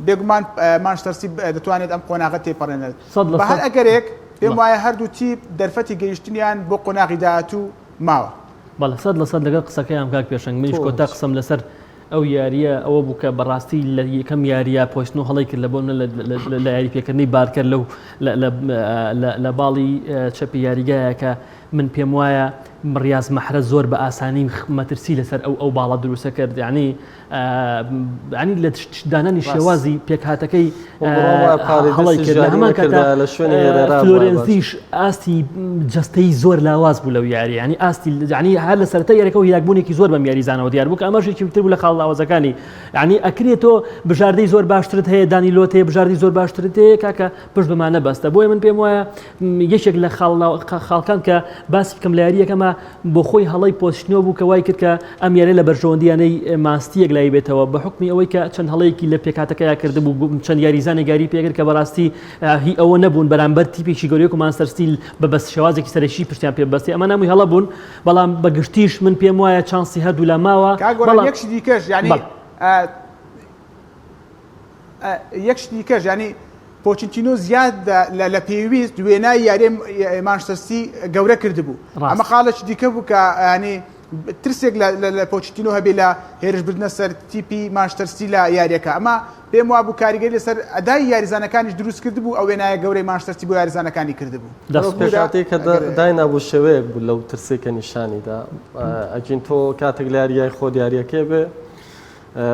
Speaker 2: بێگومان مانچستەرسی دەتوانێت ئەم قۆناغە تێپەڕێنێت بە هەر ئەگەرێک پێم وایە هەردوو تیپ دەرفەتی گەیشتنیان بۆ قۆناغی داهاتوو ماوە
Speaker 1: بەڵێ 100% لەگەڵ قسەکەیان کاک پێشەنگ منیش کۆتا قسەم لەسەر ئەو یاریە ئەوە بوو کە بەڕاستی لە یەکەم یاریە پۆشتن و هەڵی کرد لە بۆ لە یاری پێکردنی بارکەر لە باڵی چەپی یاریگایە کە من پێم وایە ڕیاز مەحرە زۆر بە ئاسانی مەترسی لەسەر ئەو باڵە دروستە کرد ینی لە دانانی شێوازی پێکهاتەکەی هەڵی کرد لە هەمان کاتا فلۆرەنزیش ئاستی جستەی زۆر لاواز بوو لەو یاری ینی ئاستی ینی هەر لە سەرەتای یاریەکە و هیلاکبوونێکی زۆر بەم یاریزانەوە دیار بوو کە ئەمەشێکی تر بوو لە خاڵ لاوازەکانی ینی ئەکرێتەوە بژاردەی زۆر باشترت هەیە دانی لۆت هەیە بژاردی زۆر باشترت هەیە کاکە پشت بمانە بەستە بۆیە من پێم وایە یەکێک لە خاڵکان کە باسی بکەم لە یاریەکەمە بۆ خۆی هەڵی پۆشتنەوە بوو کە وای کرد کە ئەم یارە لە بەرژەوەندیانەی ماستیەک لای بێتەوە بە حکمی ئەوەی کە چەند هەڵەیەکی لە پێکاتەکەیا کرد بوو چەند یاریزانێک یاری پێکرد کە بەڕاستی هی ئەوە نەبوون بەرامبەر تیپێکی گەورەیەک و مانچستەر بە بەس شێوازێکی سەرەکی پشتیان پێ بەستی ئەمە نامووی هەڵە بوون بەڵام بەگشتیش من پێم وایە چانسی هەردوو لە ماوە
Speaker 2: یەکشی دیکەش ینی یەکشتی دیکەش ینی پۆچینتینۆ زیاد لە پێویست دوێنای یاری مانچستەرسی گەورە کردبوو ئەمە خاڵێکی دیکە بوو کە ینی ترسێک لە پۆچینتینۆ هەبێ لە هێرشبردنە سەر تیپی مانچستەرسی لە یاریەکە ئەمە پێم وا بوو کاریگەری لەسەر ئەدای یاریزانەکانیش دروست کردبوو ئەو وێنایە گەورەی مانچستەرسی بۆ یاریزانەکانی کردبوو
Speaker 3: پێشاتی کە داینابوو شێوەیەک بوو لەو ترسێکە نیشانیدا ئەگین تۆ کاتێک لە یاریای خۆ دیارەکەی بێ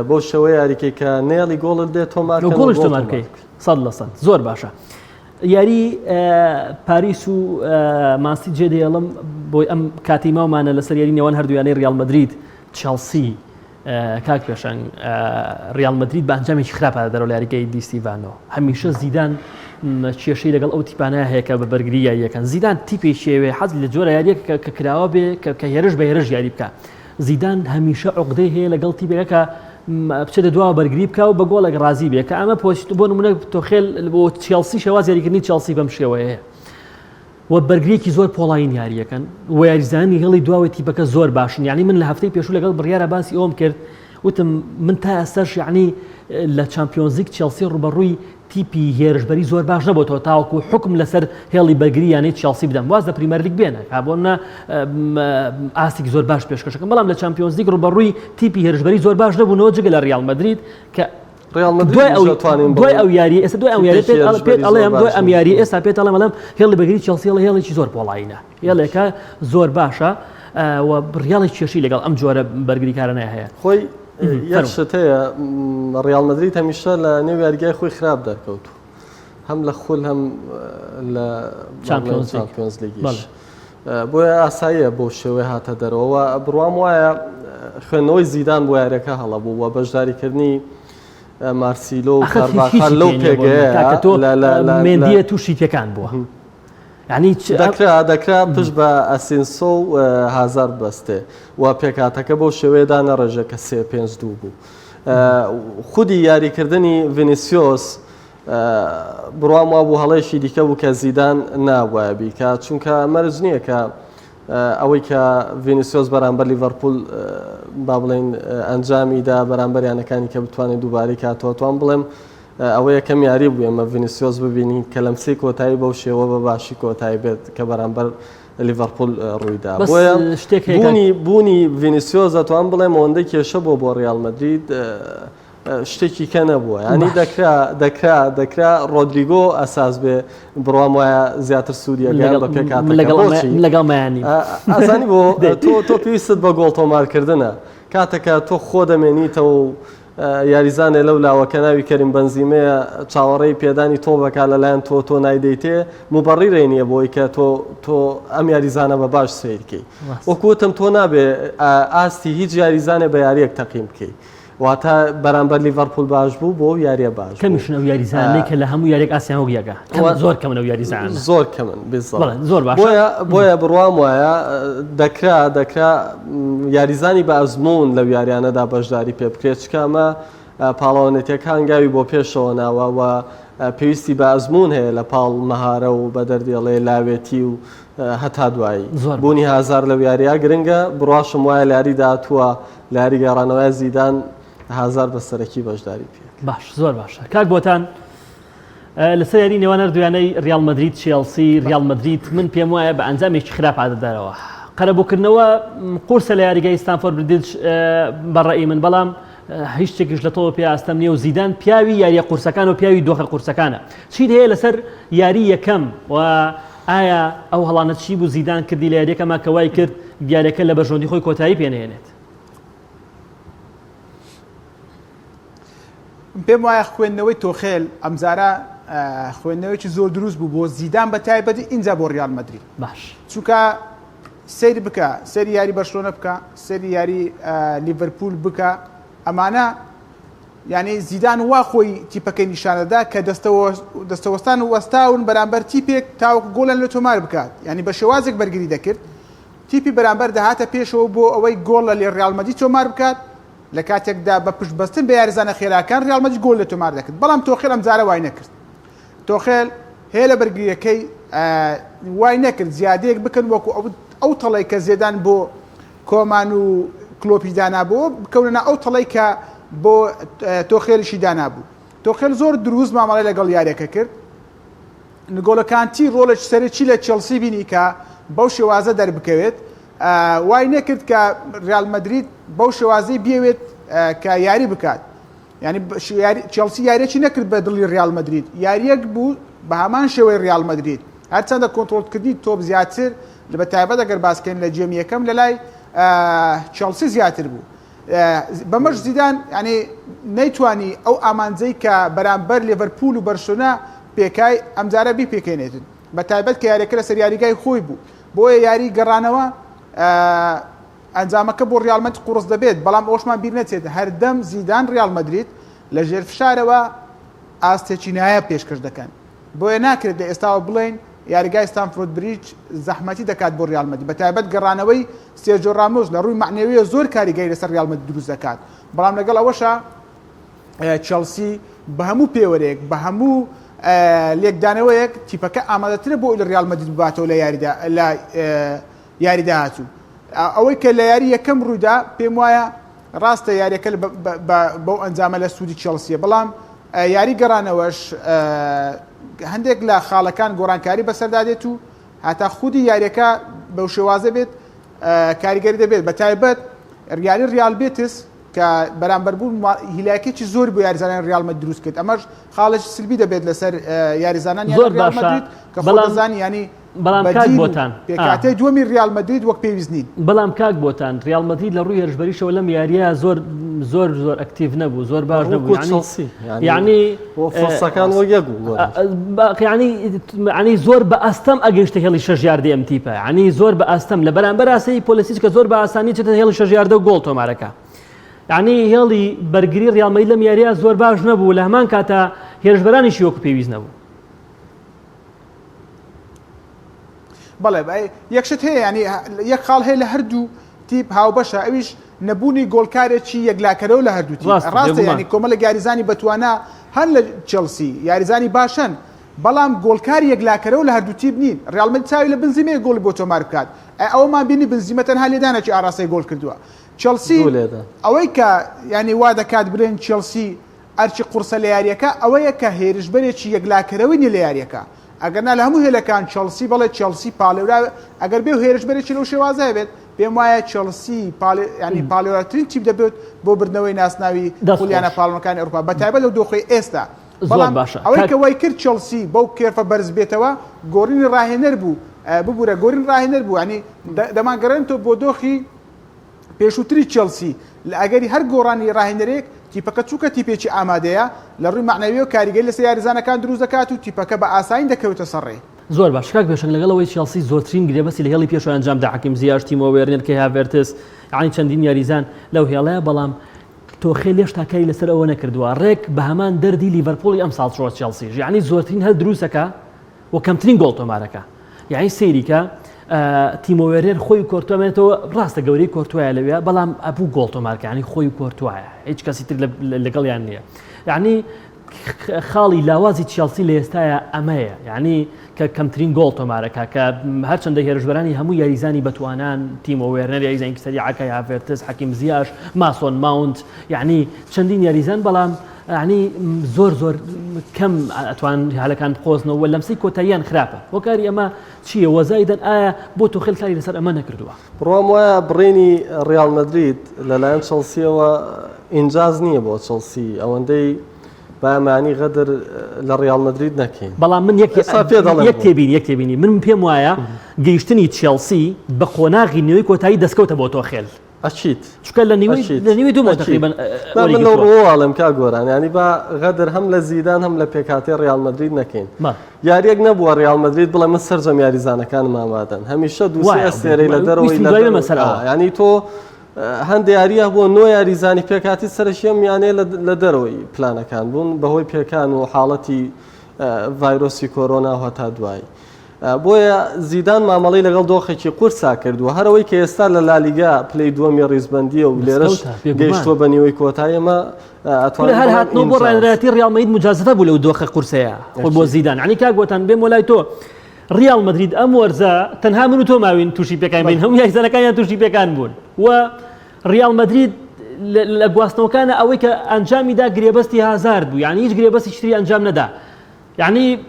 Speaker 3: بۆ شەوەی یاریکەی کە نێڵی گۆڵت دێت
Speaker 1: تۆمارگۆڵش تۆمارکەی 100% زۆر باشە یاری پاریس و ماستی جێ دێڵم بۆی ئەم کاتی ماومانە لەسەر یاری نێوان هەردوویانەی ریال مەدرید چێلسی کاک پێشنگ ریال مدرید بە ئەنجامێکی خراپە دەرەوە لە یاریگەی دی ستیڤانۆ هەمیشە زیدان کێشەی لەگەڵ ئەو تیپانە هەیە کە بە بەرگری یاریەکەن زیدان تیپی شێوێ حەز لە جۆرە یاریەک کە کراوە بێ کە هێرش بە هێرش یاری بکە زیدان هەمیشە عقدەی هەیە لەگەڵ تیپێکە کە بچێتە دواوە بەرگری بکە و بە گۆڵێک رازی بێ کە ئەمە پۆست بۆ نمونە تۆخێل بۆ چێلسی شێواز یاریکردنی چێلسی بەم شێوەیە و بەرگریەکی زۆر پۆڵاین یاریەکەن و یاریزانی هێڵی دواوەی تیپەکە زۆر باشن یعنی من لە هەفتەی پێشوو لەگەڵ بڕیارە باسی ئەوم کرد وتم من تا ئێستاش یعنی لە چامپیۆنز لیگ چێلسی ڕوبەڕووی تیپی هێرشبەری زۆر باش نەبووەوە تاوەکو حکم لەسەر هێڵی بەرگری یانەی چێلسی بدەم واز لە پریمەر لیگ بێنە کابۆنە ئاسێکی زۆر باش پێشکەشەکەم بەڵام لە چامپیۆنز لیگ ڕوبەڕووی تیپی هێرشبەری زۆر باش نەبوونەوە جگە لە ریال مدرید کە دوای ئەو یاری ئێستا دوای ئەم یاری پێت ئەڵێم دوای ئەم یاری ئێستا پێت ئەڵێم هێڵی بەرگری چێلسی هێڵێکی زۆر پۆڵاینە هێڵێکە زۆر باشە و ڕیاڵی کێشی لەگەڵ ئەم جۆرە بەرگریکارانە هەیە
Speaker 3: خۆی یەک شت هەیە ڕیال مدرید هەمیشە لە نێو یاریگای خۆی خراپ دەرکەوتو هەم لە خول هەم لە چامپیۆنز لیگیش بۆیە ئاساییە بۆ شێوەیە هاتە دەرەوە بڕوام وایە خوێندنەوەی زیدان بۆ یاریەکە هەڵەبوو و بەشداریکردنی مارسیلۆ و کارڤاخال لەو پێگەیە
Speaker 1: مێندیە تووشی پێکان بووە یعنی
Speaker 3: دەکرا پشت بە ئەسینسۆ و هازار بەستێ و پێکاتەکە بۆ شێوەیەدا نەڕێژە کە 3-5-2 بوو خودی یاریکردنی ڤینیسیۆس بڕوام وا بوو هەڵەیەکی دیکە بوو کە زیدان ناوایە بیکە چونکە مەرج نییە کە ئەوەی کە ڤینیسیۆس بەرامبەر لیڤەرپول با بڵێن ئەنجامیدا بەرامبەریانەکانی کە بتوانێت دووبارەی کاتەوە توان بڵێم ئەوە یەکەم یاری بوو ئێمە ڤینیسیۆس ببینین کە لەمسەی کۆتایی بەو شێوە بە باشی کۆتایی بێت کە بەرامبەر لیڤەرپول ڕوویدا بۆیە بوونی ڤینیسیۆس دەتوان بڵێم ئەوەندەی کێشە بۆ ڕیال مدرید شتێکی کە نەبووە ینی دەکرا ڕۆدریگۆ ئەساس بێ بڕوام وایە زیاتر سووریەگەیان بە
Speaker 1: لەگەڵمایانی
Speaker 3: ئازانی بۆ تۆ پێویستت بە گۆڵ تۆمارکردنە کاتێکە تۆ خۆ دەمێنیتەوە و یاریزانێ لەو لاوەکە ناوی کەریم بەنزیمەیە چاوەڕێی پێدانی تۆ بەکا لەلایەن تۆ نایدەیتێ موبەڕیرێ نییە بۆی کە تۆ ئەم یاریزانە بە باش سیرکەی وەکوتم تۆ نابێ ئاستی هیچ یاریزانێ بە یاریەک تەقیم بکەی واتە بەرامبەر لیڤەرپول باش بوو بۆ یاریە باش
Speaker 1: کەمیشنە و یاریزانەی کە لە هەموو یاریێک ئاسیان وەگیەکە زۆر کەمنە و یاریزان
Speaker 3: زۆر کەمن
Speaker 1: زۆر باش
Speaker 3: بۆیە بڕوام وایە دەکرا یاریزانی بە ئەزمون لەو یاریانەدا بەشداری پێ بکرێت چکامە پاڵەوانێتیەکان گاوی بۆ پێشەوە ناوە و پێویستی بە ئەزمون هەیە لە پاڵ مەهارە و بە دەردێڵێ لاوێتی و هەتا دوایی بوونی هازار لەو یاریە گرنگە بڕاشم وایە لاری داهاتووە لاری گەڕانەوەی زیدان هازار بەسەرەکی بەشداری پێ
Speaker 1: باش زۆر باشە کاک بۆتان لەسەر یاری نێوانە دویانەی ریال مدرید چێلسی ریال مدرید من پێم وایە بە ئەنجامێکی خراپ عادەدارەوە قەرەبووکردنەوە قورسە لە یاریگای ستانفۆرد بریدج بەڕێی من بەڵام هیچ شتێکیش لە تۆ پێ ئاستەم نییە و زیدان پیاوی یاریە قورسەکان و پیاوی دۆخە قورسەکانە چیت هەیە لەسەر یاری یەکەم و ئایا ئەو هەڵانە چی بوو زیدان کردی لە یاریەکەما کەوای کرد دیارەکە لە بەژۆندی خۆی کۆتایی پێنهێنێت
Speaker 2: پێم وایە خوێندنەوەی تۆخێل ئەمزارە خوێندنەوەیکی زۆر دروست بوو بۆ زیدان بە تایبەتی ئینجا بۆ ریال مدرید
Speaker 1: باش
Speaker 2: چونکە سەیری بکە سەری یاری بەرشلۆنە بکە سەری یاری لیڤەرپول بکە ئەمانە یعنی زیدان وا خۆی تیپەکەی نیشانەدا کە دەستەوەستان وەستاون بەرامبەر تیپێک تاوەکو گۆڵیان لە تۆمار بکات یعنی بە شێوازێک بەرگری دەکرد تیپی بەرامبەر دەهاتە پێشەوە بۆ ئەوەی گۆڵە لێ ریال مدرید تۆمار بکات لە کاتێکدا بە پشت بەستن بە یاریزانە خێراکان ریال مدرید گۆڵ لە تۆمار دەکرد بەڵام تۆخێل ئەمجارە وای نەکرد تۆخێل هەیە لە بەرگریەکەی وای نەکرد زیادەیەک بکەن وەکو ئەو تەڵی کە زێدان بۆ کۆمان و کلۆپی دانابوو بکەونە ئەو تەڵی کە بۆ تۆخێلیشی دانابوو تۆخێل زۆر دروست مامەڵی لەگەڵ یاریەکە کرد نگۆڵەکانتی ڕۆڵێک سەرچی لە چێلسی بینی کە بەو شێوازە دەربکەوێت وای نەکرد کە ریال مدرید بەو شێوازەی بێوێت کە یاری بکات ینی چێلسی یاریەکی نەکرد بە دڵی ریال مدرید یاریەک بوو بە هەمان شێوەی ریال مدرید هەرچەندە کۆنتڕۆلکردنی تۆپ زیاتر لە بەتایبەت ئەگەر باسکەین لە جێمی یەکەم لە لای چێلسی زیاتر بوو بەمەش زیدان ینی نەیتوانی ئەو ئامانجەی کە بەرامبەر لیڤەرپول و بەرشلۆنە پێکای ئەمجارە بی پێکەێنێتن بەتایبەت کە یاریەکە لەسەر یاریگای خۆی بوو بۆیە یاری گەڕانەوە ئەنجامەکە بۆ ڕیال مەدرید قورس دەبێت بەڵام ئەوشمان بیر نەچێت هەردەم زیدان ڕیال مەدرید لە ژێر فشارەوە ئاستێچینایە پێشکەش دەکەن بۆیە ناکرێت لە ئێستاوە بڵێن یاریگای ستانفۆرد بریج زەحمەتی دەکات بۆ ڕیال مەدرید بەتایبەت گەڕانەوەی سێرجیۆ رامۆس لە ڕووی معنەویە زۆر کاریگەری لەسەر ڕیال مەدرید دروست دەکات بەڵام لەگەڵ ئەوەشە چێلسی بە هەموو پێوەرێک بە هەموو لێکدانەوەیەک تیپەکە ئامادەترە بۆ لە ڕیال مەدرید بباتەوە لە یاریدا هاتوو ئەوەی کە لە یاری یەکەم ڕوویدا پێم وایە ڕاستە یاریەکە بەو ئەنجامە لە سوودی چێلسیە بەڵام یاری گەڕانەوەش هەندێک لە خاڵەکان گۆڕانکاری بەسەردادێت و هاتا خودی یاریەکە بەو شێوازە بێت کاریگەری دەبێت بە تایبەت یاری ڕیال بێتس کە بەرامبەر بوون هیلایەکێکی زۆر بۆ یاریزانانی ڕیال مەدرید دروست کرد ئەمەش خاڵێکی سلبی دەبێت لەسەر یاریزانانی ڕیال مەدرید کە خۆدەزانی ینی
Speaker 1: بەڵام کاک بۆتان
Speaker 2: پێکاتەی دووەمی ڕیال مەدرید وەک پێویست نین
Speaker 1: بەڵام کاک بۆتان ڕیال مەدرید لە ڕووی هێرشبەریشەوە لەم یاریە زۆر ئەکتیڤ نەبوو زۆر باش نەبوو یعنی
Speaker 3: فۆرسەکان وەک یەک بوو
Speaker 1: ینی زۆر بە ئەستەم ئەگەیشتە هێڵی شەژ یاردە ئەم تیپە ینی زۆر بە ئەستەم لە بەرامبەر ئاسەی پۆلیسیش کە زۆر بە ئاسانی چێتە هێڵی شەژ یاردە و گۆڵ تۆمارەکە یعنی هێڵی بەرگری ڕیال مەدرید لەم یاریە زۆر باش نەبوو لە هەمان کاتە هێرشبەرانیشی وەکو پێویست نەبوو
Speaker 2: بەڵێ یەکشت هەیە ینی یەک خاڵ هەیە لە هەردوو تیپ هاوبەشە ئەویش نەبوونی گۆڵکارێکی یەکلاکەرەوە لە هەردوو تیپ ڕاستە ینی کۆمەڵە یاریزانی بەتوانە هەر لە چێلسی یاریزانی باشن بەڵام گۆڵکاری یەکلاکەرەوە لە هەردوو تیپ نین ڕیال مەدرید چاوی لە بنزیمەیە گۆڵی بۆ تۆمار بکات ئەوەمان بینی بنزیمە تەنها لێدانێکی ئاراستەی گۆڵ کردووە چێلسی ئەوەی کە ینی وا دەکات برێن چێلسی ئەرچی قورسە لە یاریەکە ئەوەیە کە هێرشبەرێکی یەکلاکەرەوەی نیە لە یاریەکە ئەگەرنا لە هەموو هێلەکان چێلسی بەڵێ چێلسی پاڵێورا ئەگەر بێ و هێرشبەرێکی لەو شێوازە بێت پێم وایە چێلسی ینی پاڵێوراترین تیپ دەبێت بۆ بردنەوەی ناسناوی خوليانە پاڵەکانی ئەوروپا بەتایبەت لەو دۆخی ئێستا
Speaker 1: زۆر باشە
Speaker 2: ئەوەی کە وای کرد چێلسی بەو کێرفە بەرز بێتەوە گۆڕینی ڕاهێنەر بوو ببوورە گۆڕین ڕاهێنەر بوو ینی دەمانگەڕێنەوە بۆ دۆخی پێشووتری چێلسی لە ئەگەری هەر گۆڕانی ڕاهێنەرێک تیپەکە چووکە تیپێکی ئامادەیە لە ڕووی معنەوی و کاریگەری لەسەر یاریزانەکان دروست دەکات و تیپەکە بە ئاسایی دەکەوێتە سەرڕێ
Speaker 1: زۆر باش کاک بێشنگ لەگەڵەوەی چێلسی زۆرترین گرێبەسی لە هێڵی پێشەوە ئەنجامدا حەکیم زیاش تیمۆ وێرنر کە هاڤێرتس یعنی چەندین یاریزان لەو هێڵەیە بەڵام تۆخێ لێش تاکاری لەسەر ئەوە نەکردووە ڕێک بە هەمان دەردی لیڤەرپۆڵی ئەم ساڵ چۆ چێلسیش یعنی زۆرترین هەر دروستەکە و کەمترین گۆڵ تۆمارەکە یعنی سەیریکە تیمۆ وێرنر خۆی کۆرتوامێتەوە ڕاستە گەورەی کۆرتوایە لەوێ بەڵام ئەبوو گۆڵ تۆمارکە ینی خۆی کۆرتوایە هیچ کەسی تر لەگەڵیان نییە یعنی خاڵی لاوازی چێلسی لە ئێستاە ئەمەیە یعنی کە کەمترین گۆڵ تۆمارەکە کە هەرچەندە هێرشبەرانی هەموو یاریزانی بەتوانان تیمۆ وێرنەر یاریزانی کسەری عەکای هاڤێرتس حەکیم زیاش ماسۆن ماونت یعنی چەندین یاریزان بەڵام ینی زۆر کەم ئەتوان هەلەکان بقۆزنەوە لەمسەی کۆتاییان خراپە وەکاری ئەمە چییە وەزایدەن ئایا بۆ تۆ خێڵکاری لەسەر ئەمە نەکردووە
Speaker 3: بڕوام وایە بڕێنی ڕیال مەدرید لەلایەن چێلسیەوە ئینجاز نییە بۆ چێلسی ئەوەندەی بەمانی غەدر لە ڕیال مەدرید نەکەین
Speaker 1: بەڵام من یەک تێبینی من پێم وایە گەیشتنی چێلسی بە قۆناغی نوێی کۆتایی دەستکەوتە بۆ تۆ خێل
Speaker 3: ئەچیت
Speaker 1: چکە لە نیوەی دوو تقریبا
Speaker 3: من لەو ڕۆواڵم کا گۆران ینی با غەدر هەم لە زیدان هەم لە پێکاتی ڕیال مەدرید نەکەین یاریەک نەبووە ڕیال مەدرید بڵێ من سەرجەم یاریزانەکانم ئامادەن هەمیشە دووسێ ئەستێرەی لە دەرەوەی ینی تۆ هەندێک یاریە بۆ نۆ یاریزانی پێکاتی سەرشیەم یانێ لە دەرەوەی پلانەکان بوون بەهۆی پێکان و حاڵەتی ڤایرۆسی کۆرۆنا هەتا دوایی بۆیە زیدان مامەڵی لەگەڵ دۆخێکی قورسا کردووە هەرەوەی کە ئێستا لە لالیگا پلەی دووەمی ڕیزبەندیە و لێرەش گەیشتووە بە نیوەی کۆتاییەمە
Speaker 1: هەر هاتنەوە بۆ ڕێنەتی ڕیال مەدرید مجازفە بوو لەو دۆخە قورسەیە خۆ بۆ زیدان عنی کاک گۆتان بێم وەلای تۆ ریال مەدرید ئەم وەرزە تەنها من و تۆ ماوین تووشی پێکان بین هەموو یاریزانەکانیان تووشی پێکان بوون و ریال مەدرید لە گواستنەوەکانە ئەوەی کە ئەنجامیدا گرێبەستی هازار بوو یعنی هیچ گرێبەستی شتری ئەنجام نەدا یعنی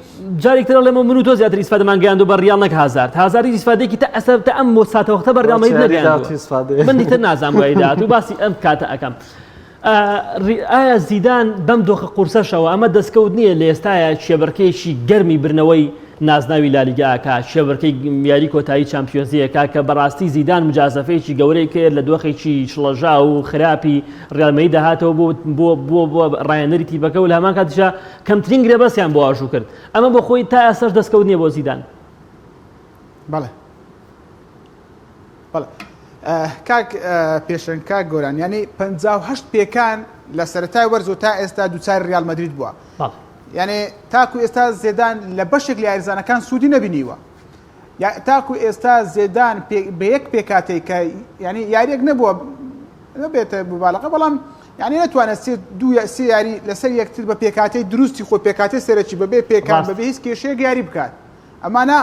Speaker 1: جارێکتر لەمە من و تۆ زیاتر ئیسفادەمان گەیاندوو بە ریال نەک هازاری ئیسفادەیەکی تا ئەسەر تا ئەم ساتەوەختە بە ریال مەدرید نەگەیاندووە من دیتر نازانم وایدات و باسی ئەم کاتە ئەەکەم ئایا زیدان بەم دۆخە قورسەشەوە ئەمە دەستکەوت نییە لە ئێستاە شێبەرکەیەکی گەرمی برنەوەی نازناوی لالیگاکە شێبەرکەی یاری کۆتایی چامپیۆنزیەکە کە بەڕاستی زیدان مجازفەیەکی گەورەی کرد لە دۆخێکی شڵەژا و خراپی ڕیال مەدرید داهاتەوە بۆ ڕایەنەری تیپەکە و لە هەمان کاتیشە کەمترین گرێبەسیان بۆ ئاژوو کرد ئەمە بۆ خۆی تا ئێستاش دەستکەوت نییە بۆ زیدان
Speaker 2: بەڵێ کاک پێشەنگ کاک گۆران ینی 58 پێکان لە سەرەتای وەرزۆ تا ئێستا دووچاری ریال مەدرید بووە یعنی تاکو ئێستا زێدان لە بەشێک لە یاریزانەکان سوودی نەبینیوە تاکو ئێستا زێدان بە یەک پێکاتێک کە ینی یاریەک نەبووە نەبێتە مبالغە بەڵام یعنی نتوانێت سێ یاری لەسەر یەکتر بە پێکاتەی دروستی خۆ پێکاتی سەرەکی بەبێ پێکان بەبێ هیچ کێشەیەک یاری بکات ئەمانە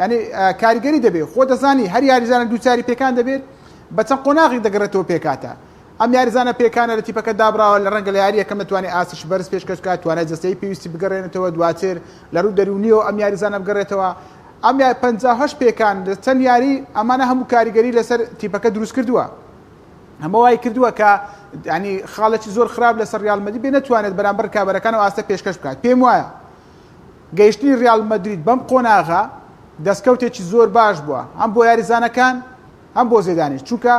Speaker 2: ینی کاریگەری دەبێت خۆ دەزانی هەر یاریزانە دووچاری پێکان دەبێت بە چەند قۆناغی دەگەڕێتەوە پێکاتە ئەم یاریزانە پێکانە لە تیپەکە دابراوە لە ڕەنگە لە یاریەکە مەتوانێت ئاسیش بەرز پێشکەش بکات توانێت جەستەی پێویستی بگەڕێنێتەوە دواتر لە ڕوو دەرونیەوە ئەم یاریزانە بگەڕێتەوە ئەم 58 پێکان لە چەند یاری ئەمانە هەموو کاریگەری لەسەر تیپەکە دروست کردووە هەمە وای کردووە کە ینی خاڵێکی زۆر خراپ لەسەر ریال مەدرید بێ نەتوانێت بەرامبەر کابەرەکانەوە ئاستە پێشکەش بکات پێم وایە گەیشتنی ریال مەدرید بەم قۆناغا دەستکەوتێکی زۆر باش بووە هەم بۆ یاریزانەکان هەم بۆ زێدانیش چونکە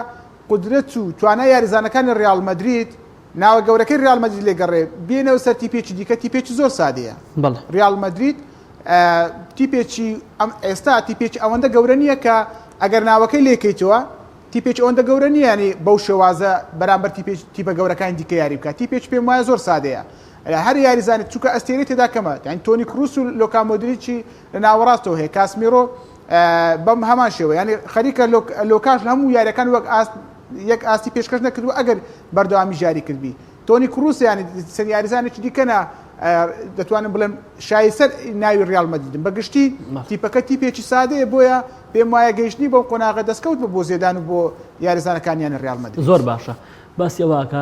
Speaker 2: قدرەت و توانای یاریزانەکانی ڕیال مەدرید ناوە گەورەکەی ریال مەدرید لێگەڕێ بێنەوە سەر تیپێکی دیکە تیپێکی زۆر سادەیە ریال مەدرید تیپێکی ئێستا تیپێکی ئەوەندە گەورە نییە کە ئەگەر ناوەکەی لێکەیتەوە تیپێکی ئەوەندە گەورە نییە ینی بەو شێوازە بەرامبەر تیپە گەورەکانی دیکە یاری بکات تیپێکی پێم وایە زۆر سادەیە هەر یاریزانێت چونکە ئەستێرەی تێدا کەمە یعنی تۆنی کروس و لۆکا مۆدریچی لە ناوەڕاستەوە هەیە کاسمیرۆ بەم هەمان شێوە ینی خەریکە لۆکاش هەموو یاریەکان وەک یەک ئاستی پێشکەش نەکردو ئەگەر بەردەوامی جاری کردبی تۆنی کروس ینی سەر یاریزانێکی دیکەنە دەتوانم بڵێم شایسەر ناوی ریال مەدریدن بەگشتی تیپەکە تیپێکی سادەیە بۆیە پێم وایە گەیشتنی بەو قۆناغە دەستکەوت بۆ زێدان و بۆ یاریزانەکانیان ریال مەدرید
Speaker 1: زۆر باشە باسی ئەوەکە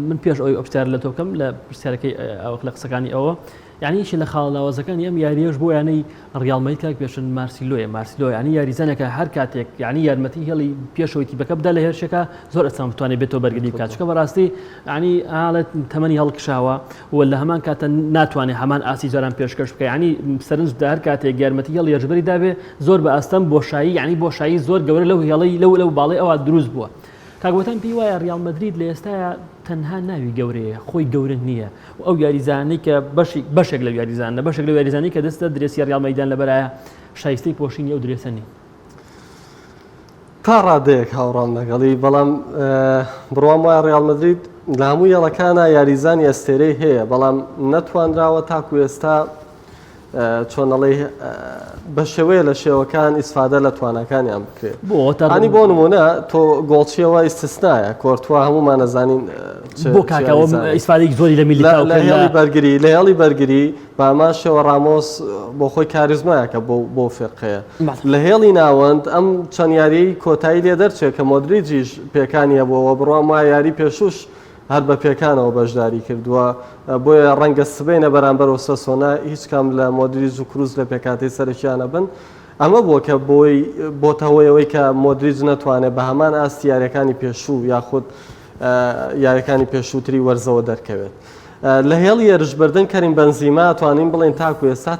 Speaker 1: من پێش ئەوی ئۆپشتار لە تۆ بکەم لە پرسیارەکەی ئەو لە قسەکانی ئەوە یعنیشی لە خاڵناوازەکانی ئەم یاریەش بۆ یانەی ڕیال مەدرید کاک پێشن مارسیلۆ ینی یاریزانەکە هەر کاتێک یعنی یارمەتی هێڵی پێشەوەی تیپەکە بدا لە هێرشەکە زۆر ئەسان بتوانێت بێتەوە بەرگری بکات چکە بەڕاستی ینی حاڵەت تەمەنی هەڵکشاوە و لە هەمان کاتە ناتوانێت هەمان ئاسی جاران پێشکەش بکە ینی سەرنجدا هەر کاتێک یارمەتی هێڵی هێرشبەری دابێ زۆر بە ئاستەم بۆشایی ینی بۆشایی زۆر گەورە لەو هێڵی لەو باڵی ئەوە دروست بووە کاگوتان پێی وایە ریال مەدرید لە ئێستاە تەنها ناوی گەورەیە خۆی گەورە نییە و ئەو یاریزانەی کە بەشێک لە یاریزانە بەشێک لە یاریزانی کە دەستە درێسی ریال مەیدان لەبەرایە شایستەی پۆشینی ئەو درێسە نی
Speaker 3: تا ڕادەیەک هاوڕام لەگەڵی بەڵام بڕوام وایە ریال مەدرید لە هەموو یاڵەکانە یاریزانی ئەستێرەی هەیە بەڵام نەتوانراوە تاکو ئێستا چۆنەڵێ بە شێوەیە لە شێوەکان ئیسفادە لە توانەکانیان بکرێت ئەنی بۆ نمونە تۆ گۆڵچیەوە ئیستثنایە کۆرتوا هەمومان نەزانین
Speaker 1: بۆ کاکەوە ئیسفادەی زۆری لە میلیتاو
Speaker 3: لە هێڵی بەرگری لە هێڵی بەرگری بامان شێوە ڕامۆس بۆ خۆی کاریزمایەکە بۆ فێرقەیە لە هێڵی ناوەند ئەم چەند یاریی کۆتایی لێ دەرچێت کە مۆدریجیش پێکانیە بۆەوە بڕوام وایە یاری پێشوش هەر بە پێکانەوە بەشداری کردووە بۆیە ڕەنگە سبەینە بەرامبەرەوە سەسۆنا هیچ کام لە مۆدریج و کروز لە پێکاتی سەرکیانە بن ئەمە بۆ کە بۆتەوەیەوەی کە مۆدریج نەتوانێت بە هەمان ئاستی یاریەکانی پێشوو یاخود یاریەکانی پێشووتری وەرزەوە دەرکەوێت لە هێڵی هێرشبەردن کەریم بەنزیما توانین بڵێن تاکو ئێستا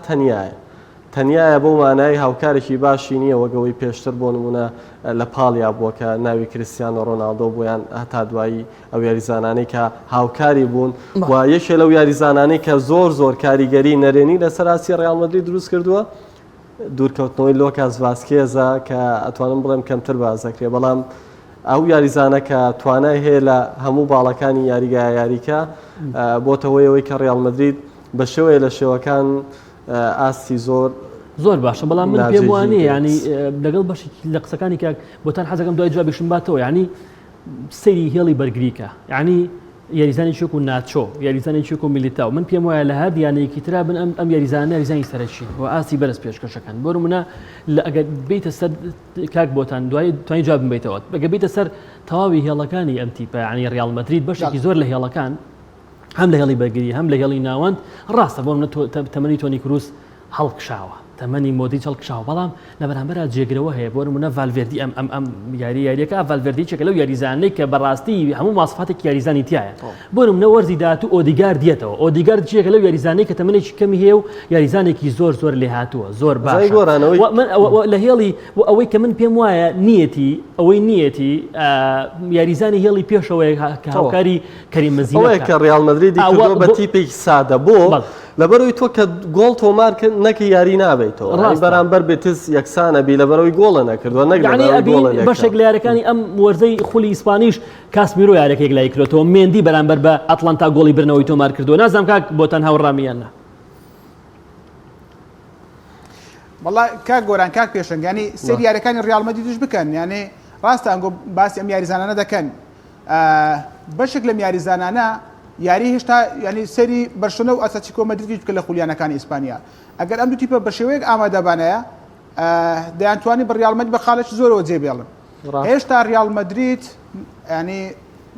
Speaker 3: تەنیایە بۆ مانای هاوکارێکی باشی نییە وەگەوەی پێشتر بۆ نمونە لە پاڵیا بووە کە ناوی کریستیانۆ ڕۆناڵدۆ بۆیان هەتا دوایی ئەو یاریزانانەی کە هاوکاری بوون و یەکێ لەو یاریزانانەی کە زۆر کاریگەری نەرێنی لەسەر ئاسی ڕیال مەدرید دروست کردووە دوورکەوتنەوەی لۆکاس ڤاسکێزە کە ئەتوانم بڵێم کەمتر بازەکرێ بەڵام ئەو یاریزانە کە توانای هەیە لە هەموو باڵەکانی یاریگای یاریکە بۆتەوەیەوەی کە ڕیال مەدرید بە شێوەیە لە شێوەکان ئاستی
Speaker 1: زۆر باشە بەڵام من پێم وانێ ینی لەگەڵ بەشێکی لە قسەکانی کە بۆتان حەزەکەم دوای جوابیشم باتەوە ینی سەیری هێڵی بەرگریکە ینی یاریزانی چێک و ناچۆ یاریزانی چێک و میلیتاو من پێم وایە لە هەر دیانەیەکی ترا بن ئەم یاریزانە یاریزانی سەرەکی و ئاستی بەرز پێشکەشەکان بۆ نمونە ئەگەر بیتە سەر کاک بۆتان دوای توانین جوابم بیتەوە ئەگەر بیتە سەر تەواوی هێڵەکانی ئەم تیپە ینی ڕیال مەدرید بەشێکی زۆر لە هێڵەکان هەم لە هێڵی بەرگری هەم لە هێڵی ناوەند ڕاستە بۆ منە تەمەنی تۆنی کروس هەڵکشاوە تەمەنی مۆدریچ هەڵکشاوە بەڵام لە بەرامبەر جێگرەوە هەیە بۆ نمونە ڤالڤێردی ئەم یاریەکە ڤالڤێردی چێکە لەو یاریزانەی کە بەڕاستی هەموو ماسفاتێکی یاریزانی تایە بۆ نمونە وەرزی داهاتوو ئۆدیگارد دێتەوە ئۆدیگارد چێکە لەو یاریزانەی کە تەمەنێکی کەمی هەیە و یاریزانێکی زۆر لێ هاتووە زۆر باش لە هێڵی ئەوەی کە من پێم وایە نیەتی ئەوەی نیەتی یاریزانی هێڵی پێشەوەی کە هاوکاری کەریم
Speaker 3: ئەوەیە
Speaker 1: مەزینە
Speaker 3: کە ڕیال مەدریدی کردووە بە تیپێکی سادە بۆ لەبەرەوەی تۆ کە گۆڵ تۆمار نەکە یاری نابێتەوە بەرامبەر بێتز یەکسانە بی لەبەرەوەی گۆڵە نەکردووە نەک
Speaker 1: بەشێک لە یارەکانی ئەم وەرزەی خولی ئیسپانیش کاسمیرۆ یارێکێک لای کردەوە مێندی بەرامبەر بە ئەتلانتا گۆڵی برنەوەی تۆمار کردووە نازانم کاک بۆتان هاوڕامیانە
Speaker 2: والله کاک گۆران کاک پێشنگانی سەر یاریەکانی ڕیال مەدریدش بکەن یعنی ڕاستە ئەنگۆ باسی ئەم یاریزانانە دەکەن بەشێک لەم یاریزانانە یاری هێشتا ینی سەری بەرشلۆنە و ئەتلێتیکۆ مەدریدی بکە لە خولیانەکانی ئیسپانیا ئەگەر ئەم دوو تیپە بە شێوەیەک ئامادەبانەیە دەیانتوانی بە ڕیال مەدرید بە خاڵێکی زۆرەوە جێبێڵن هێشتا ڕیال مەدرید ینی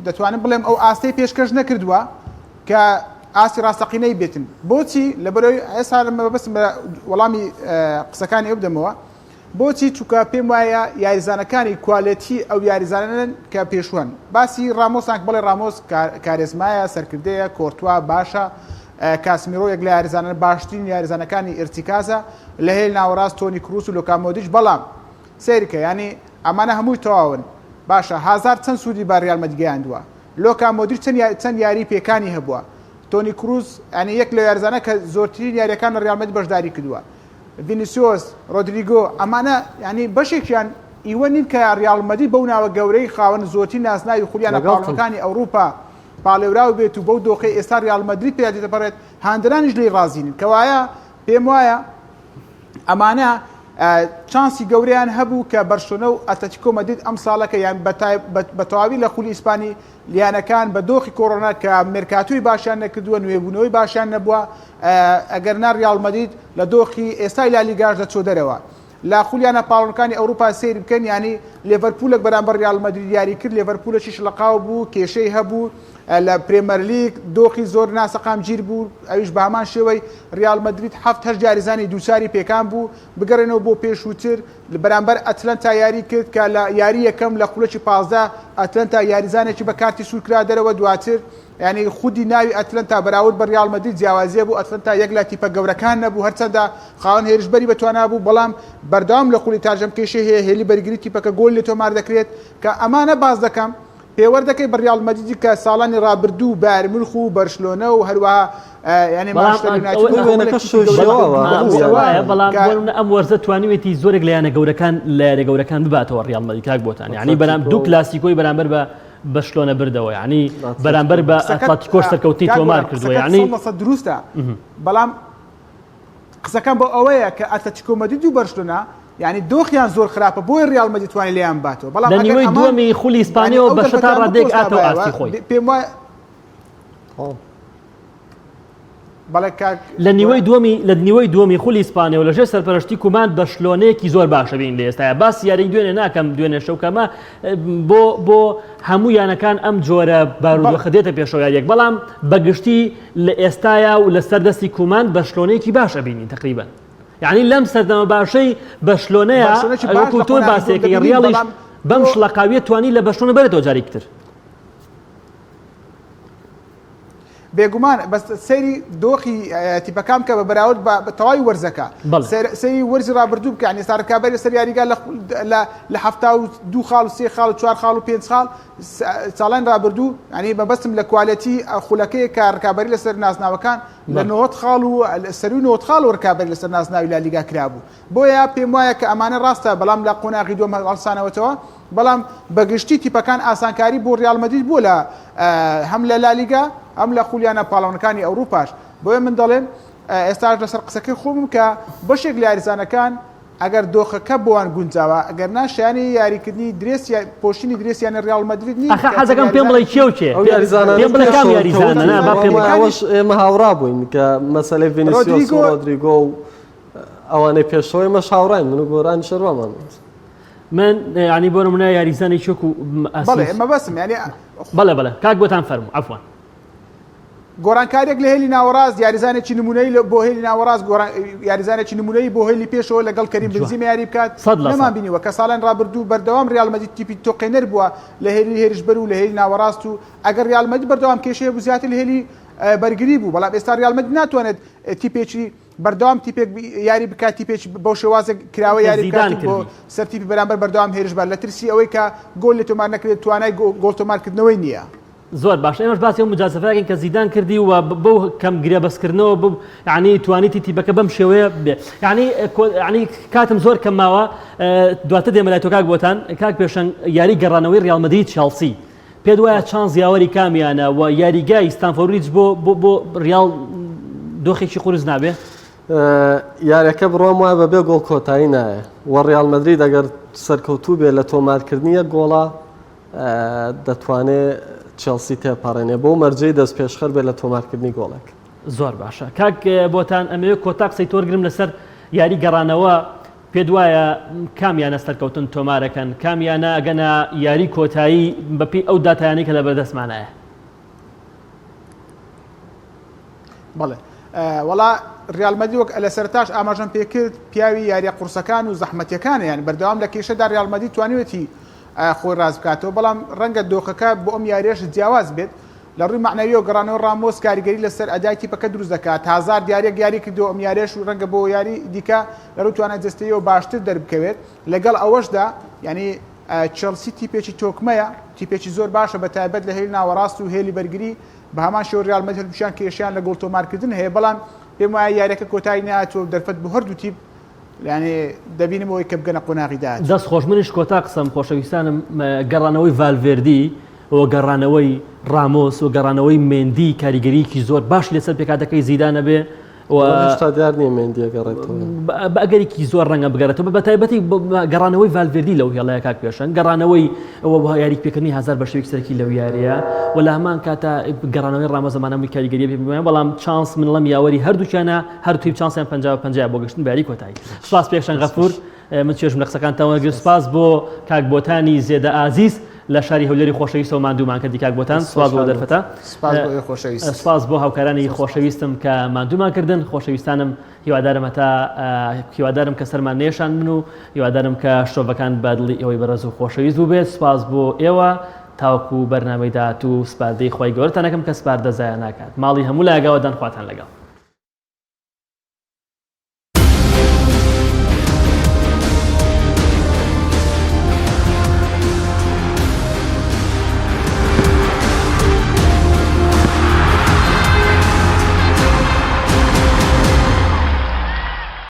Speaker 2: دەتوانم بڵێم ئەو ئاستەی پێشکەش نەکردووە کە ئاسی ڕاستەقینەی بێتن بۆچی لەبەرەوەی ئێستا بەسم بە وەڵامی قسەکانی ئەو بدەمەوە بۆچی چووکە پێم وایە یاریزانەکانی کوالەتی ئەو یاریزانن کە پێشوان باسی ڕامۆسان بڵێ ڕامۆس کارێزمایە سەرکردەیە کۆرتوا باشە کاسمیرۆ یەک لە یاریزانە باشترین یاریزانەکانی ئرتیکازە لە هێل ناوەڕاست تۆنی کروس و لۆکا مۆدریچ بەڵام سیرکە ینی ئەمانە هەمووی تەواون باشە هازار چەند سوودی بە ڕیال مەدرید گەیاندووە لۆکا مۆدریچ چەند یاری پێکانی هەبووە تۆنی کروس ینی یەک لە یاریزانە کە زۆرترین یاریەکان لە ڕیال مەدرید بەشداری کردووە ڤینیسیۆس ڕۆدریگۆ ئەمانە ینی بەشێکیان ئیوە نین کە ڕیال مەدرید بەو ناوە گەورەی خاوەن زۆرتی ناسناوی خولیانە پاڵەکانی ئەوروپا پاڵێوراو بێت و بەو دۆخی ئێستا ڕیال مەدرید پێ دەبڕێت هاندرانیش لێی ڕازینن کەوایە پێم وایە ئەمانە چانسی گەورەیان هەبوو کە بەرشلۆنە و ئەتلێتیکۆ مەدرید ئەم ساڵەکە یان بە تەواوی لە خولی ئیسپانی لیانەکان بە دۆخی کۆڕۆنا کە مێرکاتووی باشیان نەکردووە نوێبوونەوەی باشیان نەبووە ئەگەرنا ڕیال مەدرید لە دۆخی ئێستای لالیگاش دەچۆ دەرەوە لا خولیانە پاڵەکانی ئەوروپا سیر بکەن ینی لێڤەرپولێک بەرامبەر ڕیال مەدرید یاری کرد لێڤەرپولێکیش لەقاو بوو کێشەی هەبوو لە پرێمەر لیگ دۆخی زۆر ناسەقام گیر بوو ئەویش بە هەمان شێوەی ڕیال مەدرید هەفت جاریزانی دووساری پێکان بوو بگەڕێنەوە بۆ پێشووتر بەرامبەر ئەتلەنتا یاری کرد کە لە یاری یەکەم لە خولەکی 15 ئەتلەنتا یاریزانێکی بە کارتی سوورکرا دەرەوە دواتر ینی خودی ناوی ئەتلەنتا بەراورد بە ڕیال مەدرید جیاوازیە بوو ئەتلەنتا یەک لە تیپە گەورەکان نەبوو هەرچەندە خاوەن هێرشبەری بەتوانە بوو بەڵام بەردەوام لە خولی تاژەم کێشەی هەیە هێلی بەرگری تیپەکە گۆل لێ تۆمار دەکرێت کە ئەمانە باز دەکەم پێوەردەکەی بە ڕیال مەدریدی کە ساڵانی ڕابردوو بایر مونخ و بەرشلۆنە و هەروەها ینی
Speaker 1: بەڵام ئەم وەرزە توانیوێتی زۆرێک لە یانە گەورەکان لە یارە گەورەکان بباتەوە ڕیال مەدرید کاک بۆتان ینی بەرام دوو کلاسیکۆی بەرامبەر بە بەشلۆنە بردەوە ینی بەرامبەر بە ئەتلێتیکۆ سەرکەوتنی تۆمار کردووە ینی
Speaker 2: دروستە بەڵام قسەکەم بۆ ئەوەیە کە ئەتلێتیکۆ مەدرید و بەرشلۆنە ینی دۆخیان زۆر خراپە بۆی ڕیال مەدرید توانێت لێیان باتەوە بەڵام
Speaker 1: لە نیوەی دووەمی خولی ئیسپانیەوە بە شەتا ڕادێک ئاتەوە ئاستی خۆی
Speaker 2: پێم وایە
Speaker 1: لە نیوەی دووەمی خولی ئیسپانیەوە لەژێر سەرپەرشتی کومان بەشلۆنەیەکی زۆر باشە بین لە ئێستاە باس یاری دوێنێ ناکەم دوێنێ شەوکەمە بۆ هەموو یانەکان ئەم جۆرە بارودۆخە دێتە پێشەوە یاریەک بەڵام بەگشتی لە ئێستاە و لە سەردەستی کومان بەشلۆنەیەکی باشە بینین تقریبا یعنی لەم سەردەمە باشەی بەشلۆنەیە تۆ باسێکەکە ڕیاڵیش بەم شڵەقاویە توانی لە بەشلۆنە بێتەوە جارێکتر
Speaker 2: بێگومان بەس سەیری دۆخی تیپەکان کە بە بەراورد بە تەواوی وەرزەکە سەیری وەرزی ڕابردوو بکە ینی سارکابەری سەر یاریگا لە 72 خاڵ و 3 خاڵ و 4 خاڵ و 5 خاڵ ساڵان ڕابردوو ینی بەبەستم لە کوالەتی خولەکەی کە ڕکابەری لەسەر ناسناوەکان لە 90 خاڵ و سەروی 90 خاڵ و ڕکابەری لەسەر ناسناوی لالیگا کرابوو بۆیە پێم وایە کە ئەمانە ڕاستە بەڵام لە قۆناغی دووەم هەڵسانەوەتەوە بەڵام بەگشتی تیپەکان ئاسانکاری بۆ ڕیال مەدرید بوو لە هەم لە لالیگا ئەم لە خولیانە پاڵەوانەکانی ئەوروپاش بۆیە من دەڵێم ئێستا لەسەر قسەکەی خۆم کە بەشێک لە یاریزانەکان ئەگەر دۆخەکە بۆوان گونجاوە ئەگەر ناشیانی یاریکردنی درێس پۆشتنی درێسیانە ڕیال مەدرید نیە
Speaker 1: حەزەکەم پێم بڵێ کێوچێ پێم بڵێ کام یاریزانە
Speaker 3: ئێمە هاوڕا بووین کە مەسەلەی ڤینیسیۆس و ڕۆدریگۆ و ئەوانەی پێشەوەی مەش هاوڕاین من و گۆرانی شەروامان
Speaker 1: من ینی بۆ نمونە یاریزانی چۆک و
Speaker 2: مەبەسم ینی
Speaker 1: بەڵێ کاک بۆتان فەرموو عەفوان
Speaker 2: گۆڕانکاریێک لە هێلی ناوەڕاست یاریزانێکی نمونەی بۆ هێلی ناوەڕاست یاریزانێکی نمونەی بۆ هێلی پێشەوە لەگەڵ کەریم بنزیمە یاری بکات نەمان بینیوە کە ساڵان ڕابردوو بەردەوام ڕیال مەدرید تیپی تۆقێنەر بووە لە هێلی هێرشبەر و لە هێلی ناوەڕاست و ئەگەر ڕیال مەدرید بەردەوام کێشەیە بوو زیاتر لە هێلی بەرگری بوو بەڵام ئێستا ڕیال مەدرید ناتوانێت تیپێکی بەردەوام تیپێک یاری بکات تیپێک بەو شێوازە کراوە یاری بکات بۆ سەرتیپی بەرامبەر بەردەوام هێرش بە لە ترسی ئەوەی کە گۆل لە تۆمار نەکرێت توانای گۆڵ تۆمارکردنەوەی نییە.
Speaker 1: زۆر باش ئێمەش باسی ئەو مجازفەکەین کە زیدان کردی و بەو کەم گرێ بەسکردنەوە یعنی توانیتی تیپەکە بەم شێوەیە بێ یعنی کاتم زۆر کەم ماوە دواتر دێمە لای تۆ کاک بۆتان کاک پێشەنگ یاری گەڕانەوەی ڕیال مەدرید چێلسی پێت وایە چانس یاوەری کامیانە و یاریگای ستانفۆرد بریج بۆ ڕیال دۆخێکی قورس نابێ؟
Speaker 3: یاریەکە بڕۆم وایە بەبێ گۆڵ کۆتایی نایە وە ڕیال مەدرید ئەگەر سەرکەوتوو بێ لە تۆمارکردنی یەک گۆڵە دەتوانێت چێلسی تێپەڕێنێ بۆ مەرجەی دەست پێشخەر بێت لە تۆمارکردنی گۆڵێک.
Speaker 1: زۆر باشە کاک بۆتان ئەمەوێت کۆتا قسەی تۆرگرم لەسەر یاری گەڕانەوە پێت وایە کامیانە سەرکەوتن تۆمارەکەن کامیانە ئەگەنە یاری کۆتایی بەپی ئەو داتایانی کە لە بەردەستمانایە؟
Speaker 2: بەڵێ وڵا ڕیال مەدرید وەک لە سەرتاش ئاماژەم پێکرد پیاوی یاریە قورسەکان و زەحمەتیەکانە یان بەردەوام لە کێشەدا ڕیال مەدرید توانیوێتی خۆی ڕاز بکاتەوە بەڵام ڕەنگە دۆخەکە بۆ ئەم یاریەش جیاواز بێت لە ڕووی معنەوی و گەڕانەوە ڕامۆس کاریگەری لەسەر ئەدای تیپەکە دروست دەکات هازار دیارێک یاری کردو ئەم یاریش و ڕەنگە بۆ یاری دیکە لە ڕووی توانای جستەیەوە باشتر دەربکەوێت لەگەڵ ئەوەشدا ینی چێلسی تیپێکی تۆکمەیە تیپێکی زۆر باشە بە تایبەت لە هێلی ناوەڕاست و هێلی بەرگری بە هەمان شێوە ڕیال مەدرید هەرپیشیان کێشیان لە گۆڵ تۆمارکردن هەیە بەڵام پێم وایە یاریەکە کۆتایی نهاتوە دەرفەت بە هەردوو تیپ یعنی دەبینمەوەی کە بگەنە قۆناغیدات.
Speaker 1: دەست خۆش منیش کۆتا قسەم خۆشەویستانم گەڕانەوەی ڤالڤێردی و گەڕانەوەی ڕامۆس و گەڕانەوەی مێندی کاریگەریکی زۆر باش لەسەر پێکاتەکەی زیدانە بێ
Speaker 3: هێشتا دیار نییە مێندیە گەڕێتەوە
Speaker 1: بەئەگەرێکی زۆر ڕەنگە بگەڕێتەوە بە تایبەتی گەڕانەوەی ڤالڤێردی لەو هێڵەیە کاک پێشەنگ گەڕانەوەی ئەوە بۆ یاری پێکردنی هەزار بە شێوەیەکی سەرەکی لەو یاریە و لە هەمان کاتە گەڕانەوەی ڕامۆس زەمانەوەی کاریگەریە پێ بڵێن بەڵام چانس من لەم یاوەری هەردووکیانە هەردووی چانسیان 50 بۆ گەشتن بە یاری کۆتایی. سوپاس پێشەنگ غەفور من چێژم لە قسەکانتان وەرگرت سپاس بۆ کاک بۆتانی زێدە ئازیز لە شاری هەولێری خۆشەویستەوە ماندوومان کردی کاک بۆتان سپاس بۆ دەرفەتە سپاس بۆ هاوکارانی خۆشەویستم کە ماندوومان کردن خۆشەویستانم هیوادارم کە سەرمان نێشان من و هیوادارم کە شۆڤەکان بەدڵی ئێوەی بەڕێز و خۆشەویست بوو بێت سپاس بۆ ئێوە تاوەکو بەرنامەی داهات و سپاردەی خۆی گەورەتان ئەەکەم کە سپاردە زایە ناکات ماڵی هەموو لایگاوەدان خواتان لەگەڵ